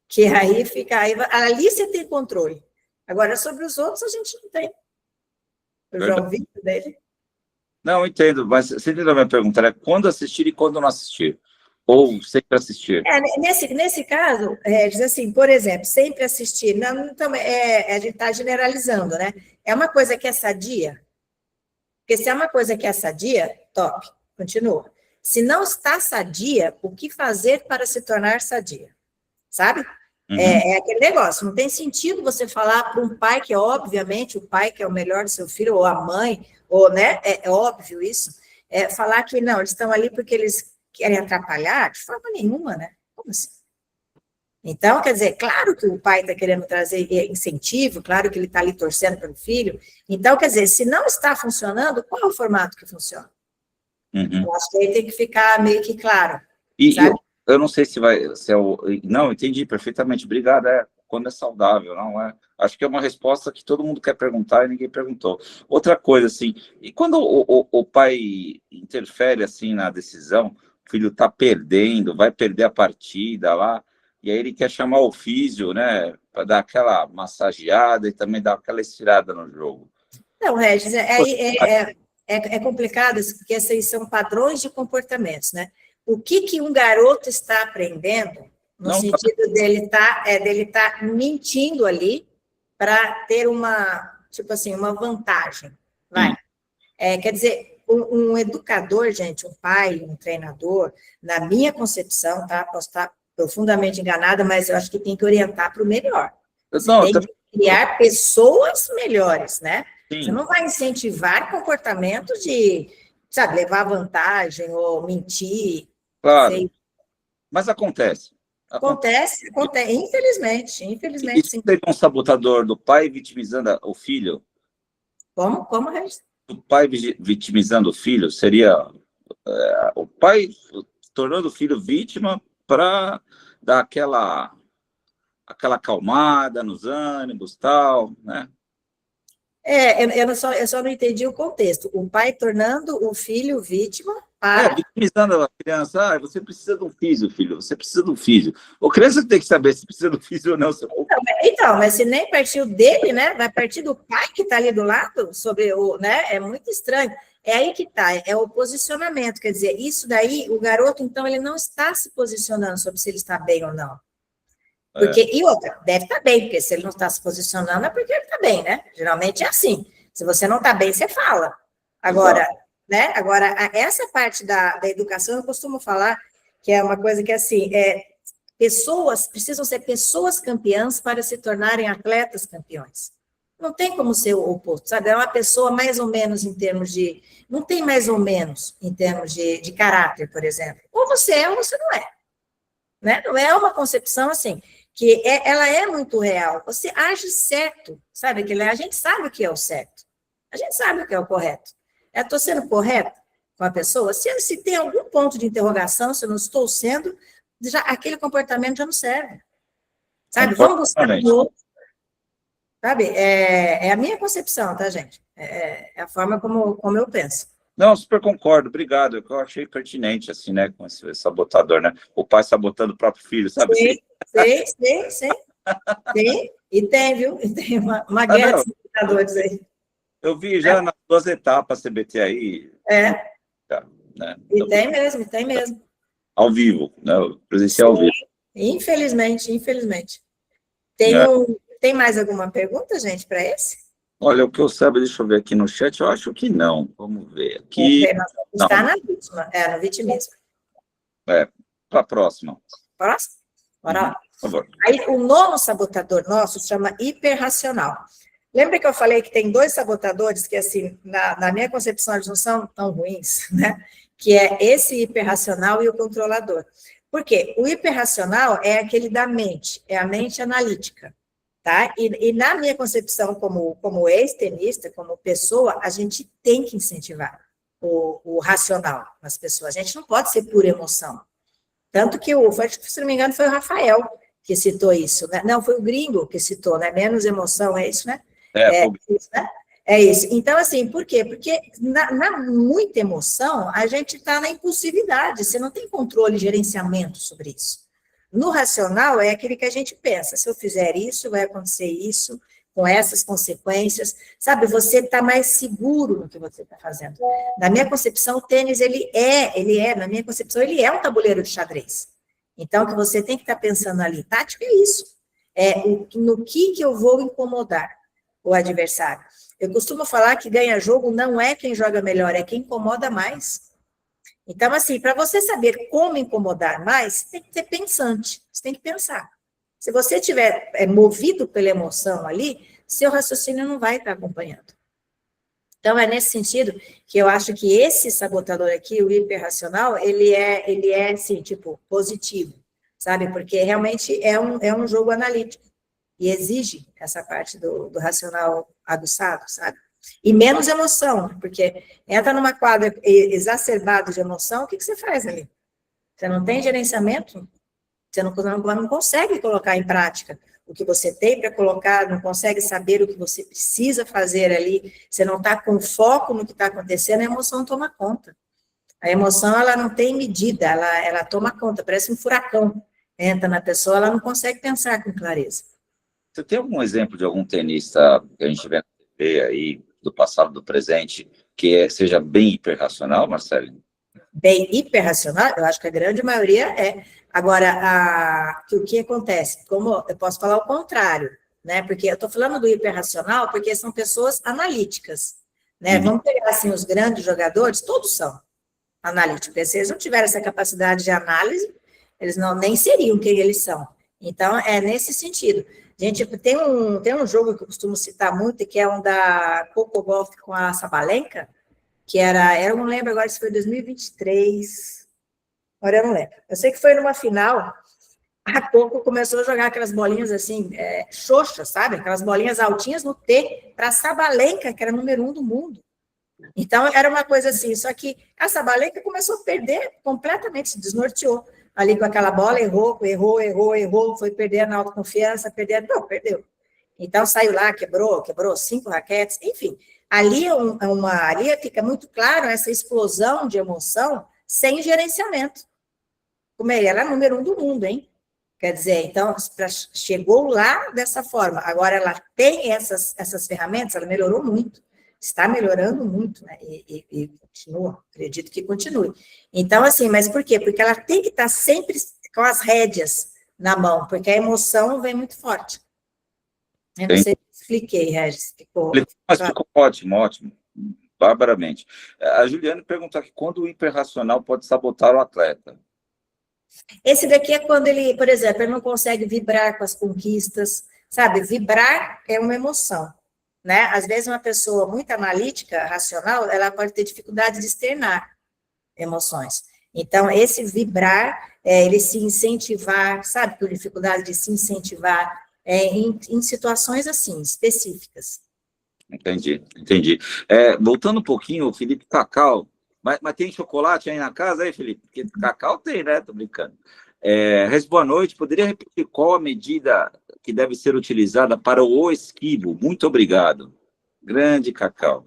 Que aí fica, ali você tem controle. Agora, sobre os outros, a gente não tem. Eu já ouvi dele. Não, entendo, mas você entendeu a minha pergunta? É quando assistir e quando não assistir? Ou sempre assistir? Nesse caso, diz assim, por exemplo, sempre assistir, não, a gente está generalizando, né? É uma coisa que é sadia? Porque se é uma coisa que é sadia, top, continua. Se não está sadia, o que fazer para se tornar sadia? Sabe? É aquele negócio, não tem sentido você falar para um pai que, obviamente, o pai que é o melhor do seu filho, ou a mãe, ou, né, é óbvio isso, falar que não, eles estão ali porque eles querem atrapalhar, de forma nenhuma, né? Como assim? Então, quer dizer, claro que o pai está querendo trazer incentivo, claro que ele está ali torcendo pelo filho, então, quer dizer, se não está funcionando, qual é o formato que funciona? Eu acho que aí tem que ficar meio que claro, sabe? Eu não sei se não, entendi perfeitamente, obrigado, quando é saudável, não é? Acho que é uma resposta que todo mundo quer perguntar e ninguém perguntou. Outra coisa, assim, e quando o pai interfere, assim, na decisão, o filho está perdendo, vai perder a partida lá, e aí ele quer chamar o físio, né, para dar aquela massageada e também dar aquela estirada no jogo. Não, Regis, é complicado, porque esses são padrões de comportamentos, né? O que um garoto está aprendendo, no sentido dele tá mentindo ali para ter tipo assim, uma vantagem, vai. Quer dizer, um educador, gente, um pai, um treinador, na minha concepção, tá? Posso estar profundamente enganada, mas eu acho que tem que orientar para o melhor. Você tem que criar pessoas melhores, né? Sim. Você não vai incentivar comportamentos de, sabe, levar vantagem ou mentir. Claro, sei. Mas acontece. Acontece, infelizmente, E sim. Teve um sabotador do pai vitimizando o filho? Como, Regis? O pai vitimizando o filho seria o pai tornando o filho vítima para dar aquela acalmada nos ânimos, tal, né? Eu só não entendi o contexto. O pai tornando o filho vítima para... vitimizando a criança. Você precisa de um físio, filho. Você precisa de um físio. A criança tem que saber se precisa de um físio ou não. Então, mas se nem partiu dele, né? Vai partir do pai que está ali do lado, sobre né? É muito estranho. É aí que está, é o posicionamento. Quer dizer, isso daí, o garoto, então, ele não está se posicionando sobre se ele está bem ou não. Porque, e outra, deve estar bem, porque se ele não está se posicionando é porque ele está bem, né? Geralmente é assim. Se você não está bem, você fala. Agora, né? Agora, essa parte da educação, eu costumo falar que é uma coisa que, assim, pessoas precisam ser pessoas campeãs para se tornarem atletas campeões. Não tem como ser o oposto, sabe? É uma pessoa mais ou menos em termos de... Não tem mais ou menos em termos de caráter, por exemplo. Ou você é ou você não é. Né? Não é uma concepção assim... que ela é muito real. Você age certo, sabe? A gente sabe o que é o certo. A gente sabe o que é o correto. Estou sendo correto com a pessoa? Se tem algum ponto de interrogação, se eu não estou sendo, aquele comportamento já não serve. Sabe? Vamos buscar um outro. Sabe? É a minha concepção, tá, gente? É a forma como eu penso. Não, super concordo, obrigado. Eu achei pertinente, assim, né, com esse sabotador, né? O pai sabotando o próprio filho, sabe? Sim. E tem, viu? E tem uma guerra de sabotadores aí. Eu vi já nas 2 etapas CBT aí. Né? E tem mesmo. Ao vivo, né? Presencial ao vivo. Infelizmente. Tem mais alguma pergunta, gente, para esse? Olha, o que eu saiba, deixa eu ver aqui no chat, eu acho que não. Vamos ver aqui. Está na vítima, no vitimismo. Para a próxima. Próximo? Bora lá. Por favor. Aí, o 9º sabotador nosso se chama hiperracional. Lembra que eu falei que tem 2 sabotadores que, assim, na minha concepção, eles não são tão ruins, né? Que é esse hiperracional e o controlador. Por quê? O hiperracional é aquele da mente, é a mente analítica. Tá? E na minha concepção, como ex-tenista, como pessoa, a gente tem que incentivar o racional nas pessoas. A gente não pode ser pura emoção. Tanto que, se não me engano, foi o Rafael que citou isso. Né? Não, foi o Gringo que citou, né? Menos emoção, é isso, né? Isso, né? É isso. Então, assim, por quê? Porque na muita emoção, a gente está na impulsividade, você não tem controle, gerenciamento sobre isso. No racional, é aquele que a gente pensa, se eu fizer isso, vai acontecer isso, com essas consequências, sabe? Você está mais seguro no que você está fazendo. Na minha concepção, o tênis, na minha concepção, ele é um tabuleiro de xadrez. Então, o que você tem que estar pensando ali, tática é isso, no que eu vou incomodar o adversário. Eu costumo falar que ganha jogo não é quem joga melhor, é quem incomoda mais. Então, assim, para você saber como incomodar mais, você tem que ser pensante, você tem que pensar. Se você estiver movido pela emoção ali, seu raciocínio não vai estar acompanhando. Então, é nesse sentido que eu acho que esse sabotador aqui, o hiperracional, ele é assim, tipo, positivo, sabe? Porque realmente é um jogo analítico e exige essa parte do racional aguçado, sabe? E menos emoção, porque entra numa quadra exacerbada de emoção, o que você faz ali? Você não tem gerenciamento, você não consegue colocar em prática o que você tem para colocar, não consegue saber o que você precisa fazer ali, você não está com foco no que está acontecendo, a emoção toma conta. A emoção, ela não tem medida, ela toma conta, parece um furacão. entra na pessoa, ela não consegue pensar com clareza. Você tem algum exemplo de algum tenista que a gente vê na TV aí, do passado, do presente, que seja bem hiperracional, Marcelo? Bem hiperracional, eu acho que a grande maioria é. Agora, o que acontece? Como eu posso falar o contrário, né? Porque eu estou falando do hiperracional porque são pessoas analíticas, né? Vamos pegar, assim, os grandes jogadores, todos são analíticos. Se eles não tiverem essa capacidade de análise, eles nem seriam quem eles são. Então, é nesse sentido. Gente, tem um jogo que eu costumo citar muito, que é um da Coco Gauff com a Sabalenka, que eu não lembro agora se foi 2023, agora eu não lembro. Eu sei que foi numa final, a Coco começou a jogar aquelas bolinhas assim, xoxas, sabe? Aquelas bolinhas altinhas no T, para a Sabalenka, que era número 1 do mundo. Então, era uma coisa assim, só que a Sabalenka começou a perder completamente, se desnorteou. Ali com aquela bola, errou, foi perdendo a autoconfiança, perdeu. Então, saiu lá, quebrou 5 raquetes, enfim. Ali fica muito claro essa explosão de emoção sem gerenciamento. Como ela é número 1 do mundo, hein? Quer dizer, então, chegou lá dessa forma. Agora, ela tem essas ferramentas, ela melhorou muito. Está melhorando muito, né? E continua, acredito que continue. Então, assim, mas por quê? Porque ela tem que estar sempre com as rédeas na mão, porque a emoção vem muito forte. Eu não sei se expliquei, Regis. Mas ficou ótimo, barbaramente. A Juliane perguntou aqui, quando o hiperracional pode sabotar o atleta? Esse daqui é quando ele, por exemplo, ele não consegue vibrar com as conquistas, sabe? Vibrar é uma emoção. Né? Às vezes, uma pessoa muito analítica, racional, ela pode ter dificuldade de externar emoções. Então, esse vibrar, ele se incentivar, sabe? Com dificuldade de se incentivar em situações assim, específicas. Entendi. Voltando um pouquinho, o Felipe Cacau, mas tem chocolate aí na casa, aí, Felipe? Porque cacau tem, né? Tô brincando. Boa noite, poderia repetir qual a medida que deve ser utilizada para o esquivo? Muito obrigado. Grande Cacau.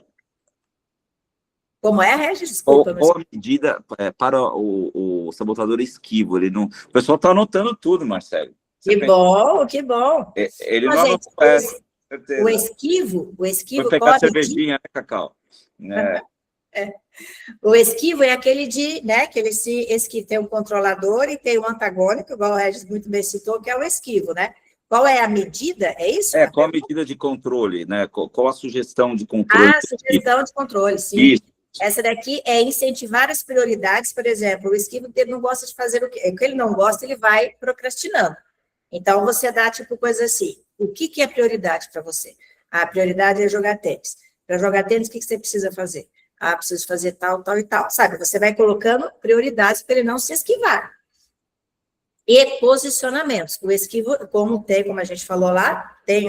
Como é, Regis? Desculpa. Qual a medida para o sabotador esquivo? Ele não... O pessoal está anotando tudo, Marcelo. Que bom. Ele não anotou, o esquivo... Foi pegar cervejinha, né, Cacau? O esquivo é aquele né, que tem um controlador e tem um antagônico, igual o Regis muito bem citou, que é o esquivo, né? Qual é a medida? É isso? Qual a medida de controle, né? Qual a sugestão de controle? A sugestão de controle, sim. Isso. Essa daqui é incentivar as prioridades, por exemplo, o esquivo ele não gosta de fazer o que ele não gosta, ele vai procrastinando. Então, você dá, tipo, coisa assim, o que é prioridade para você? A prioridade é jogar tênis. Para jogar tênis, o que você precisa fazer? Preciso fazer tal e tal, sabe? Você vai colocando prioridades para ele não se esquivar. E posicionamentos. O esquivo, como a gente falou lá, tem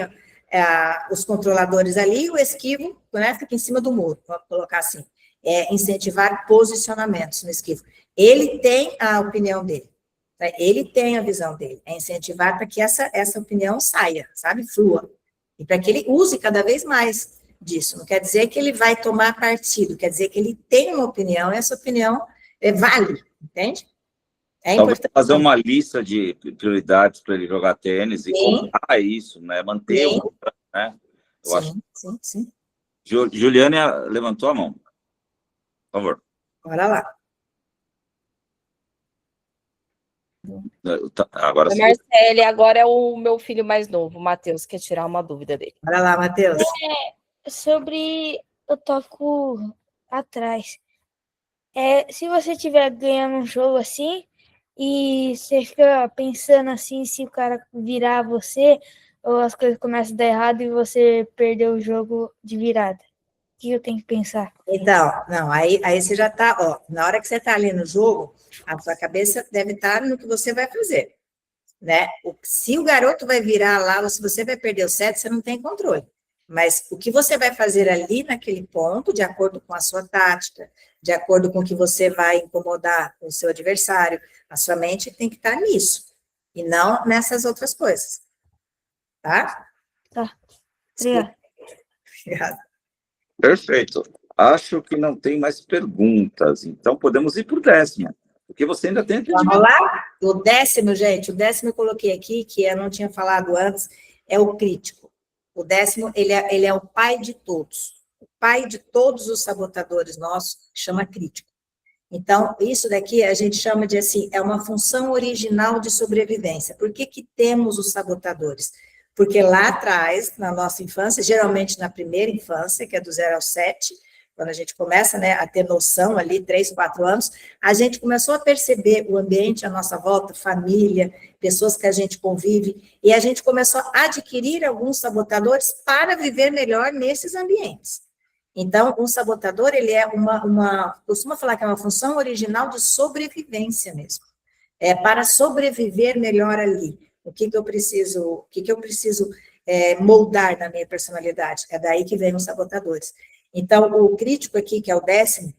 os controladores ali, o esquivo, né, fica em cima do muro, vamos colocar assim. Incentivar posicionamentos no esquivo. Ele tem a opinião dele, né? Ele tem a visão dele. É incentivar para que essa opinião saia, sabe? Flua. E para que ele use cada vez mais disso. Não quer dizer que ele vai tomar partido, quer dizer que ele tem uma opinião, e essa opinião vale, entende? É importante. Fazer uma lista de prioridades para ele jogar tênis e comprar isso, né? Manter o... Né? Sim. Juliane levantou a mão. Por favor. Bora lá. Agora sim. Marcele, agora é o meu filho mais novo, o Matheus, quer tirar uma dúvida dele. Bora lá, Matheus. Sobre o toco atrás. Se você estiver ganhando um jogo assim, e você fica pensando assim, se o cara virar você, ou as coisas começam a dar errado e você perdeu o jogo de virada. O que eu tenho que pensar? Então, não, aí você já está, na hora que você está ali no jogo, a sua cabeça deve estar no que você vai fazer, né? Se o garoto vai virar lá, ou se você vai perder o set, você não tem controle. Mas o que você vai fazer ali naquele ponto, de acordo com a sua tática, de acordo com o que você vai incomodar o seu adversário, a sua mente tem que estar nisso, e não nessas outras coisas. Tá? Tá. Obrigada. Perfeito. Acho que não tem mais perguntas, então podemos ir para o 10º. Porque você ainda tem Vamos lá? O 10º, gente, o 10º eu coloquei aqui, que eu não tinha falado antes, é o crítico. O 10º, ele é o pai de todos. O pai de todos os sabotadores nossos, chama crítico. Então, isso daqui a gente chama de, assim, é uma função original de sobrevivência. Por que que temos os sabotadores? Porque lá atrás, na nossa infância, geralmente na primeira infância, que é do 0 ao 7, quando a gente começa, né, a ter noção ali, 3, 4 anos, a gente começou a perceber o ambiente à nossa volta, família, pessoas que a gente convive, e a gente começou a adquirir alguns sabotadores para viver melhor nesses ambientes. Então, um sabotador, ele é costuma falar que é uma função original de sobrevivência mesmo. É para sobreviver melhor ali. O que eu preciso moldar na minha personalidade? É daí que vem os sabotadores. Então, o crítico aqui, que é o 10º,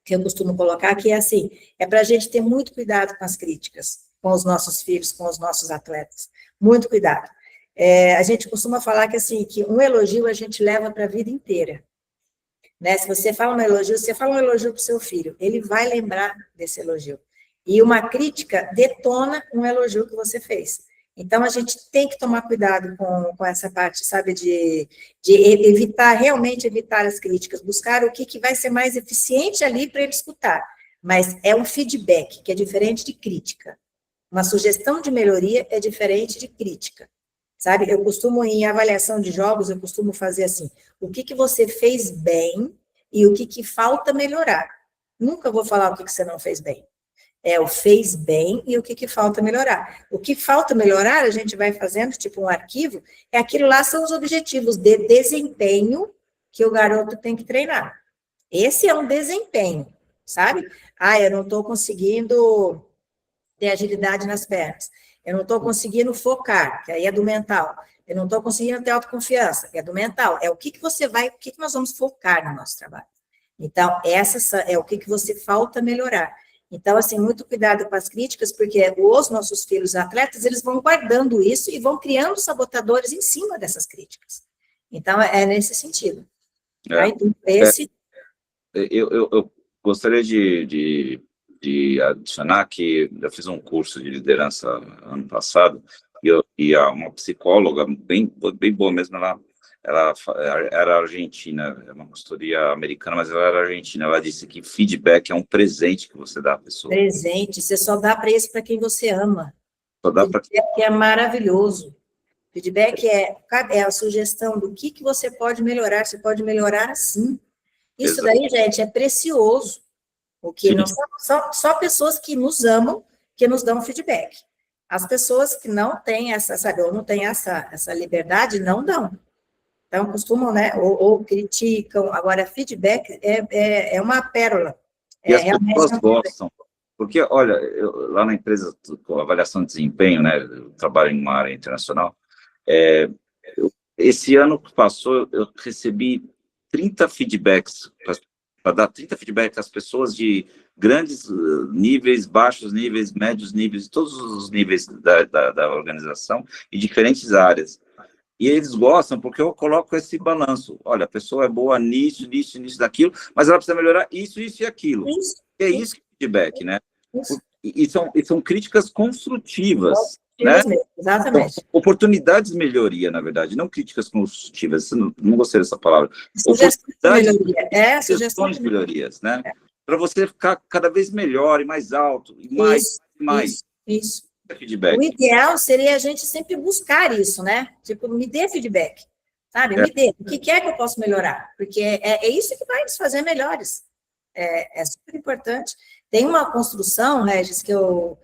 que eu costumo colocar, que é assim, é para a gente ter muito cuidado com as críticas, com os nossos filhos, com os nossos atletas. Muito cuidado. A gente costuma falar que, assim, que um elogio a gente leva para a vida inteira. Né? Se você fala um elogio, para o seu filho, ele vai lembrar desse elogio. E uma crítica detona um elogio que você fez. Então, a gente tem que tomar cuidado com essa parte, sabe, de realmente evitar as críticas, buscar o que vai ser mais eficiente ali para ele escutar. Mas é um feedback, que é diferente de crítica. Uma sugestão de melhoria é diferente de crítica. Sabe, eu costumo, em avaliação de jogos, eu costumo fazer assim, o que você fez bem e o que falta melhorar. Nunca vou falar o que você não fez bem. É o fez bem e o que falta melhorar. O que falta melhorar, a gente vai fazendo, tipo um arquivo, aquilo lá são os objetivos de desempenho que o garoto tem que treinar. Esse é um desempenho, sabe? Eu não estou conseguindo ter agilidade nas pernas. Eu não estou conseguindo focar, que aí é do mental. Eu não estou conseguindo ter autoconfiança, que é do mental. É o que nós vamos focar no nosso trabalho. Então, essa é o que você falta melhorar. Então, assim, muito cuidado com as críticas, porque os nossos filhos atletas, eles vão guardando isso e vão criando sabotadores em cima dessas críticas. Então, é nesse sentido. Eu gostaria de adicionar que eu fiz um curso de liderança ano passado, e uma psicóloga bem boa mesmo, ela era argentina, é uma consultoria americana, mas ela era argentina. Ela disse que feedback é um presente que você dá à pessoa. Presente, você só dá para isso para quem você ama. Só dá pra... Feedback é maravilhoso. Feedback é a sugestão do que você pode melhorar. Você pode melhorar assim. Isso daí, gente, é precioso. Porque não são só pessoas que nos amam que nos dão feedback. As pessoas que não têm ou não têm essa liberdade, não dão. Então, costumam, né, ou criticam. Agora, feedback é uma pérola. E as pessoas gostam. Porque, olha, lá na empresa, com avaliação de desempenho, né, eu trabalho em uma área internacional, esse ano que passou, eu recebi 30 feedbacks, para dar 30 feedbacks às pessoas de grandes níveis, baixos níveis, médios níveis, todos os níveis da organização, e diferentes áreas. E eles gostam porque eu coloco esse balanço. Olha, a pessoa é boa nisso, daquilo, mas ela precisa melhorar isso e aquilo. É isso que é feedback, né? E são críticas construtivas, né? Exatamente. Então, oportunidades de melhoria, na verdade, não críticas construtivas. Não gostei dessa palavra. Sugestões de melhorias, né? Para você ficar cada vez melhor e mais alto, e mais. Isso. Feedback. O ideal seria a gente sempre buscar isso, né? Tipo, me dê feedback, sabe? Me dê. O que é que eu posso melhorar? Porque é isso que vai nos fazer melhores. É super importante. Tem uma construção, Regis, que eu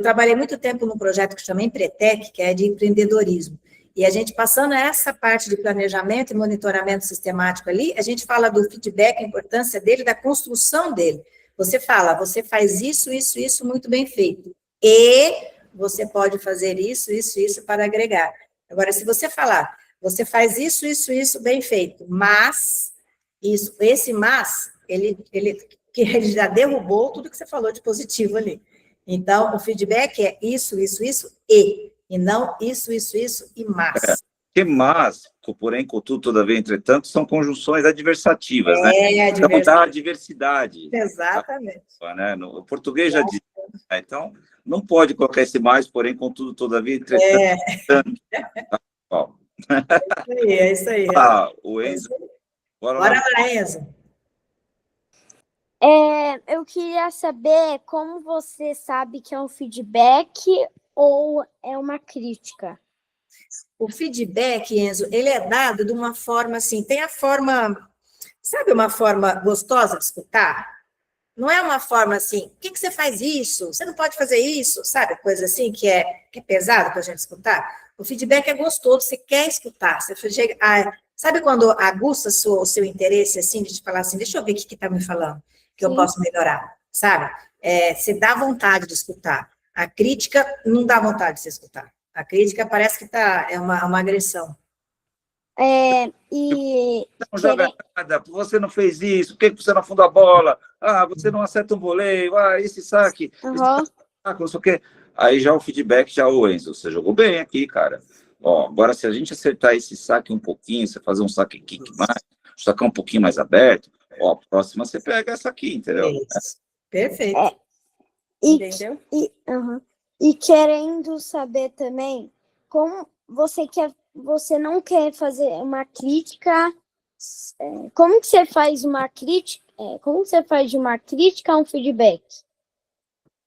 trabalhei muito tempo num projeto que chama Empretec, que é de empreendedorismo. E a gente passando essa parte de planejamento e monitoramento sistemático ali, a gente fala do feedback, a importância dele, da construção dele. Você faz isso muito bem feito. E você pode fazer isso para agregar. Agora, se você falar, você faz isso bem feito, mas, esse mas, ele já derrubou tudo que você falou de positivo ali. Então, o feedback é isso, e não isso e mas. Mas, porém, contudo, todavia, entretanto, são conjunções adversativas, né? Então, dá a diversidade. Exatamente. Né? No português já diz. Né? Então, não pode colocar esse mais, porém, contudo, todavia, entretanto. É isso aí. O Enzo. Bora lá, Enzo. Eu queria saber como você sabe que é um feedback ou é uma crítica. O feedback, Enzo, ele é dado de uma forma assim, tem a forma, sabe uma forma gostosa de escutar? Não é uma forma assim, por que você faz isso? Você não pode fazer isso, sabe? Coisa assim que é pesado para a gente escutar. O feedback é gostoso, você quer escutar. Você chega, sabe quando aguça o seu interesse, assim, de te falar assim, deixa eu ver o que está me falando, que eu posso melhorar, sabe? Você dá vontade de escutar. A crítica não dá vontade de se escutar. A crítica parece que é uma agressão. Não joga nada, você não fez isso, por que você não afunda a bola? Você não acerta um voleio, esse saque, esse saque, não sei o quê. Aí já o feedback, o Enzo, você jogou bem aqui, cara. Agora, se a gente acertar esse saque um pouquinho, você fazer um saque kick mais, sacar um pouquinho mais aberto, a próxima você pega essa aqui, entendeu? Isso. Perfeito. Entendeu? E querendo saber também como você não quer fazer uma crítica, como que você faz uma crítica, como você faz de uma crítica a um feedback?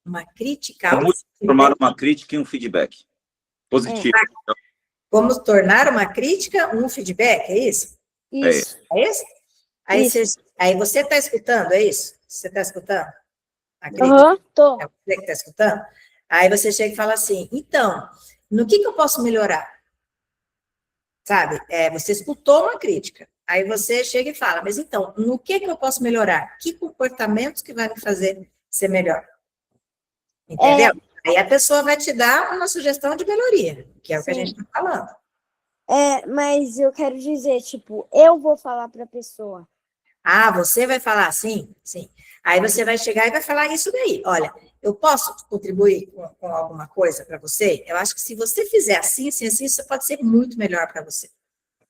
Uma crítica? Como transformar uma crítica em um feedback positivo. Como tornar uma crítica um feedback, é isso? Isso. É isso? Aí você está escutando, é isso? Você está escutando? A crítica? Tô. É você que está escutando? Aí você chega e fala assim, então, no que eu posso melhorar? Sabe? Você escutou uma crítica. Aí você chega e fala, mas então, no que eu posso melhorar? Que comportamentos que vai me fazer ser melhor? Entendeu? Aí a pessoa vai te dar uma sugestão de melhoria, que é o que a gente está falando. Mas eu quero dizer, tipo, eu vou falar para a pessoa. Você vai falar assim? Sim. Aí você vai chegar e vai falar isso daí. Olha, eu posso contribuir com alguma coisa para você? Eu acho que se você fizer assim, isso pode ser muito melhor para você.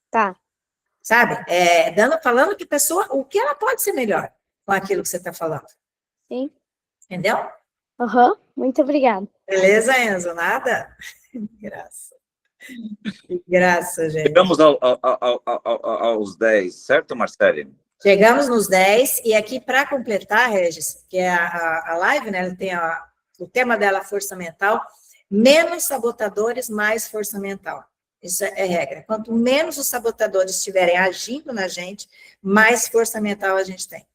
Tá. Sabe? Falando que a pessoa, o que ela pode ser melhor com aquilo que você está falando. Sim. Entendeu? Muito obrigada. Beleza, Enzo? Nada? Graça, gente. Chegamos aos 10, certo, Marcele? Chegamos nos 10, e aqui para completar, Regis, que é a live, né? Ela tem o tema dela, força mental, menos sabotadores, mais força mental. Isso é regra. Quanto menos os sabotadores estiverem agindo na gente, mais força mental a gente tem.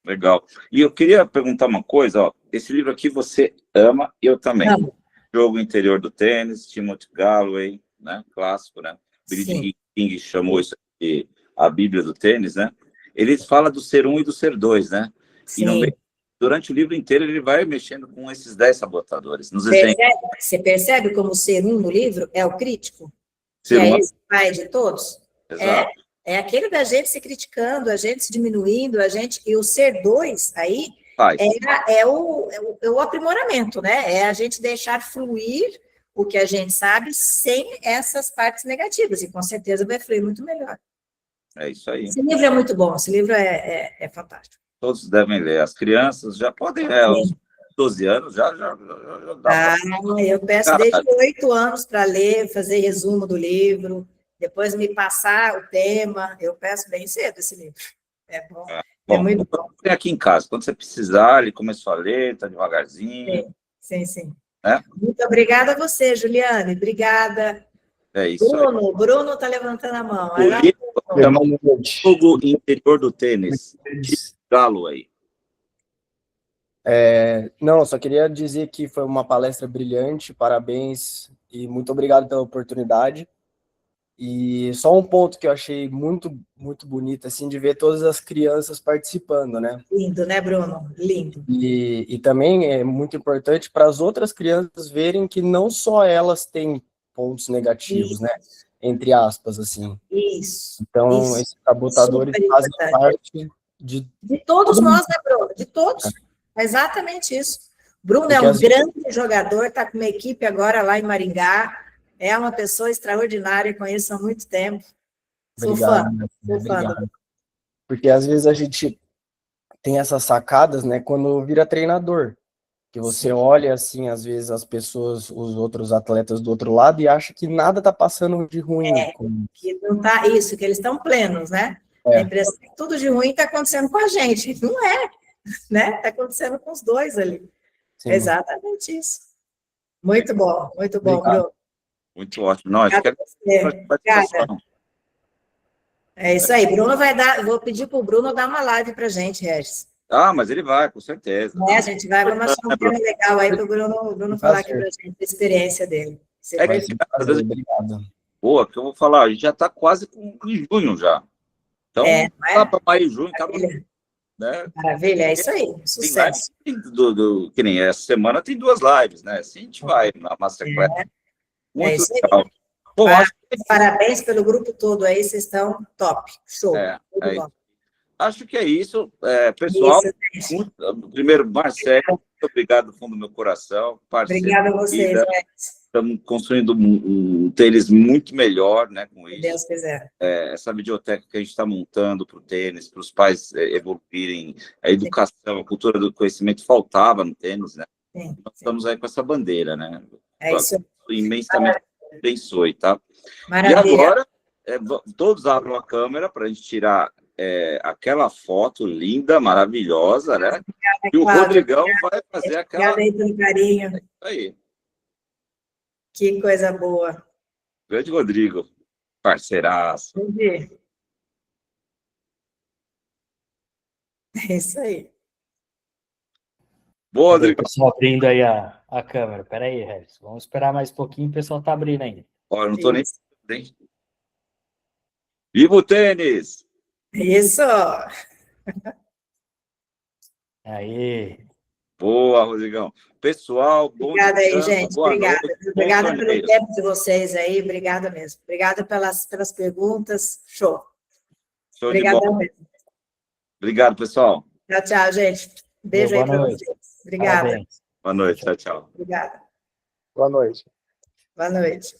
Legal. E eu queria perguntar uma coisa, esse livro aqui você ama, eu também. Amo. Jogo Interior do Tênis, Timothy Galloway, né? Clássico, né? Billie King chamou isso de a Bíblia do tênis, né? Ele fala do ser 1 e do ser 2, né? Sim. E durante o livro inteiro ele vai mexendo com esses 10 sabotadores. Você percebe como o ser 1 no livro é o crítico? Que é esse pai de todos? Exato. É aquele da gente se criticando, a gente se diminuindo, e o ser 2 aí é o aprimoramento, né? É a gente deixar fluir o que a gente sabe sem essas partes negativas, e com certeza vai fluir muito melhor. É isso aí. Esse livro é muito bom, esse livro é fantástico. Todos devem ler. As crianças já podem ler, aos 12 anos, já dá. Eu peço desde 8 anos para ler, fazer resumo do livro, depois me passar o tema. Eu peço bem cedo esse livro. É bom. É muito bom. Tem aqui em casa, quando você precisar, ele começou a ler, tá devagarzinho. Sim. Muito obrigada a você, Juliane. Obrigada. É isso. Bruno está levantando a mão. O livro chama Jogo Interior do Tênis. Galloway. Não, só queria dizer que foi uma palestra brilhante, parabéns e muito obrigado pela oportunidade. E só um ponto que eu achei muito, muito bonito, assim, de ver todas as crianças participando, né? Lindo, né, Bruno? Lindo. E também é muito importante para as outras crianças verem que não só elas têm pontos negativos, né? Entre aspas, assim. Isso. Então, esses sabotadores fazem parte de todos nós, né, Bruno? De todos. É exatamente isso. Bruno é um grande jogador, está com uma equipe agora lá em Maringá, é uma pessoa extraordinária, conheço há muito tempo. Sou Obrigado, fã, meu filho, sou fã. obrigado. Porque às vezes a gente tem essas sacadas, né, quando vira treinador. Que você olha, assim, às vezes as pessoas, os outros atletas do outro lado e acha que nada tá passando de ruim. Que não tá isso, que eles estão plenos, né? É. A impressão que tudo de ruim está acontecendo com a gente. Não é, né? Está acontecendo com os dois ali. Sim. Exatamente isso. Muito bom, Bruno. Muito ótimo. Não, acho que é Obrigada. É isso aí. Bruno vai dar, vou pedir para o Bruno dar uma live para a gente, Regis. Ah, mas ele vai, com certeza. A gente vamos achar um tema legal aí para o Bruno falar aqui para a gente da experiência dele. É que, às vezes, boa, que eu vou falar, a gente já está quase em junho já. Então, lá para maio e junho, acaba. Né? Maravilha, é isso aí, sucesso. Que nem essa semana tem 2 lives, né? Assim a gente vai na Masterclass. Muito legal. Bom, parabéns pelo grupo todo aí, vocês estão top, show. Acho que é isso, pessoal. Primeiro, Marcelo, muito obrigado do fundo do meu coração. Obrigada a vocês, Estamos construindo um tênis muito melhor, né, com isso. Se Deus quiser. Essa videoteca que a gente está montando para o tênis, para os pais evoluírem, a educação, a cultura do conhecimento faltava no tênis, né? Nós estamos aí com essa bandeira, né? É isso. Imensamente abençoe, tá? Maravilha. E agora, todos abram a câmera para a gente tirar aquela foto linda, maravilhosa, né? E o Rodrigão vai fazer aquela... Obrigada aí pelo carinho. Aí. Que coisa boa. Grande Rodrigo, parceiraço. Entendi. É isso aí. Boa, Rodrigo. O pessoal abrindo aí a câmera. Espera aí, Regis. Vamos esperar mais um pouquinho, o pessoal está abrindo ainda. Olha, não estou nem... Viva o tênis! Isso! Aí. Boa, Rodrigão. Pessoal, obrigada aí, gente. Obrigada. Noite, obrigada pelo tempo de vocês aí. Obrigada mesmo. Obrigada pelas perguntas. Show. Obrigado mesmo. Obrigado, pessoal. Tchau, tchau, gente. Beijo aí para vocês. Obrigada. Boa noite. Tchau, tchau. Obrigada. Boa noite. Boa noite.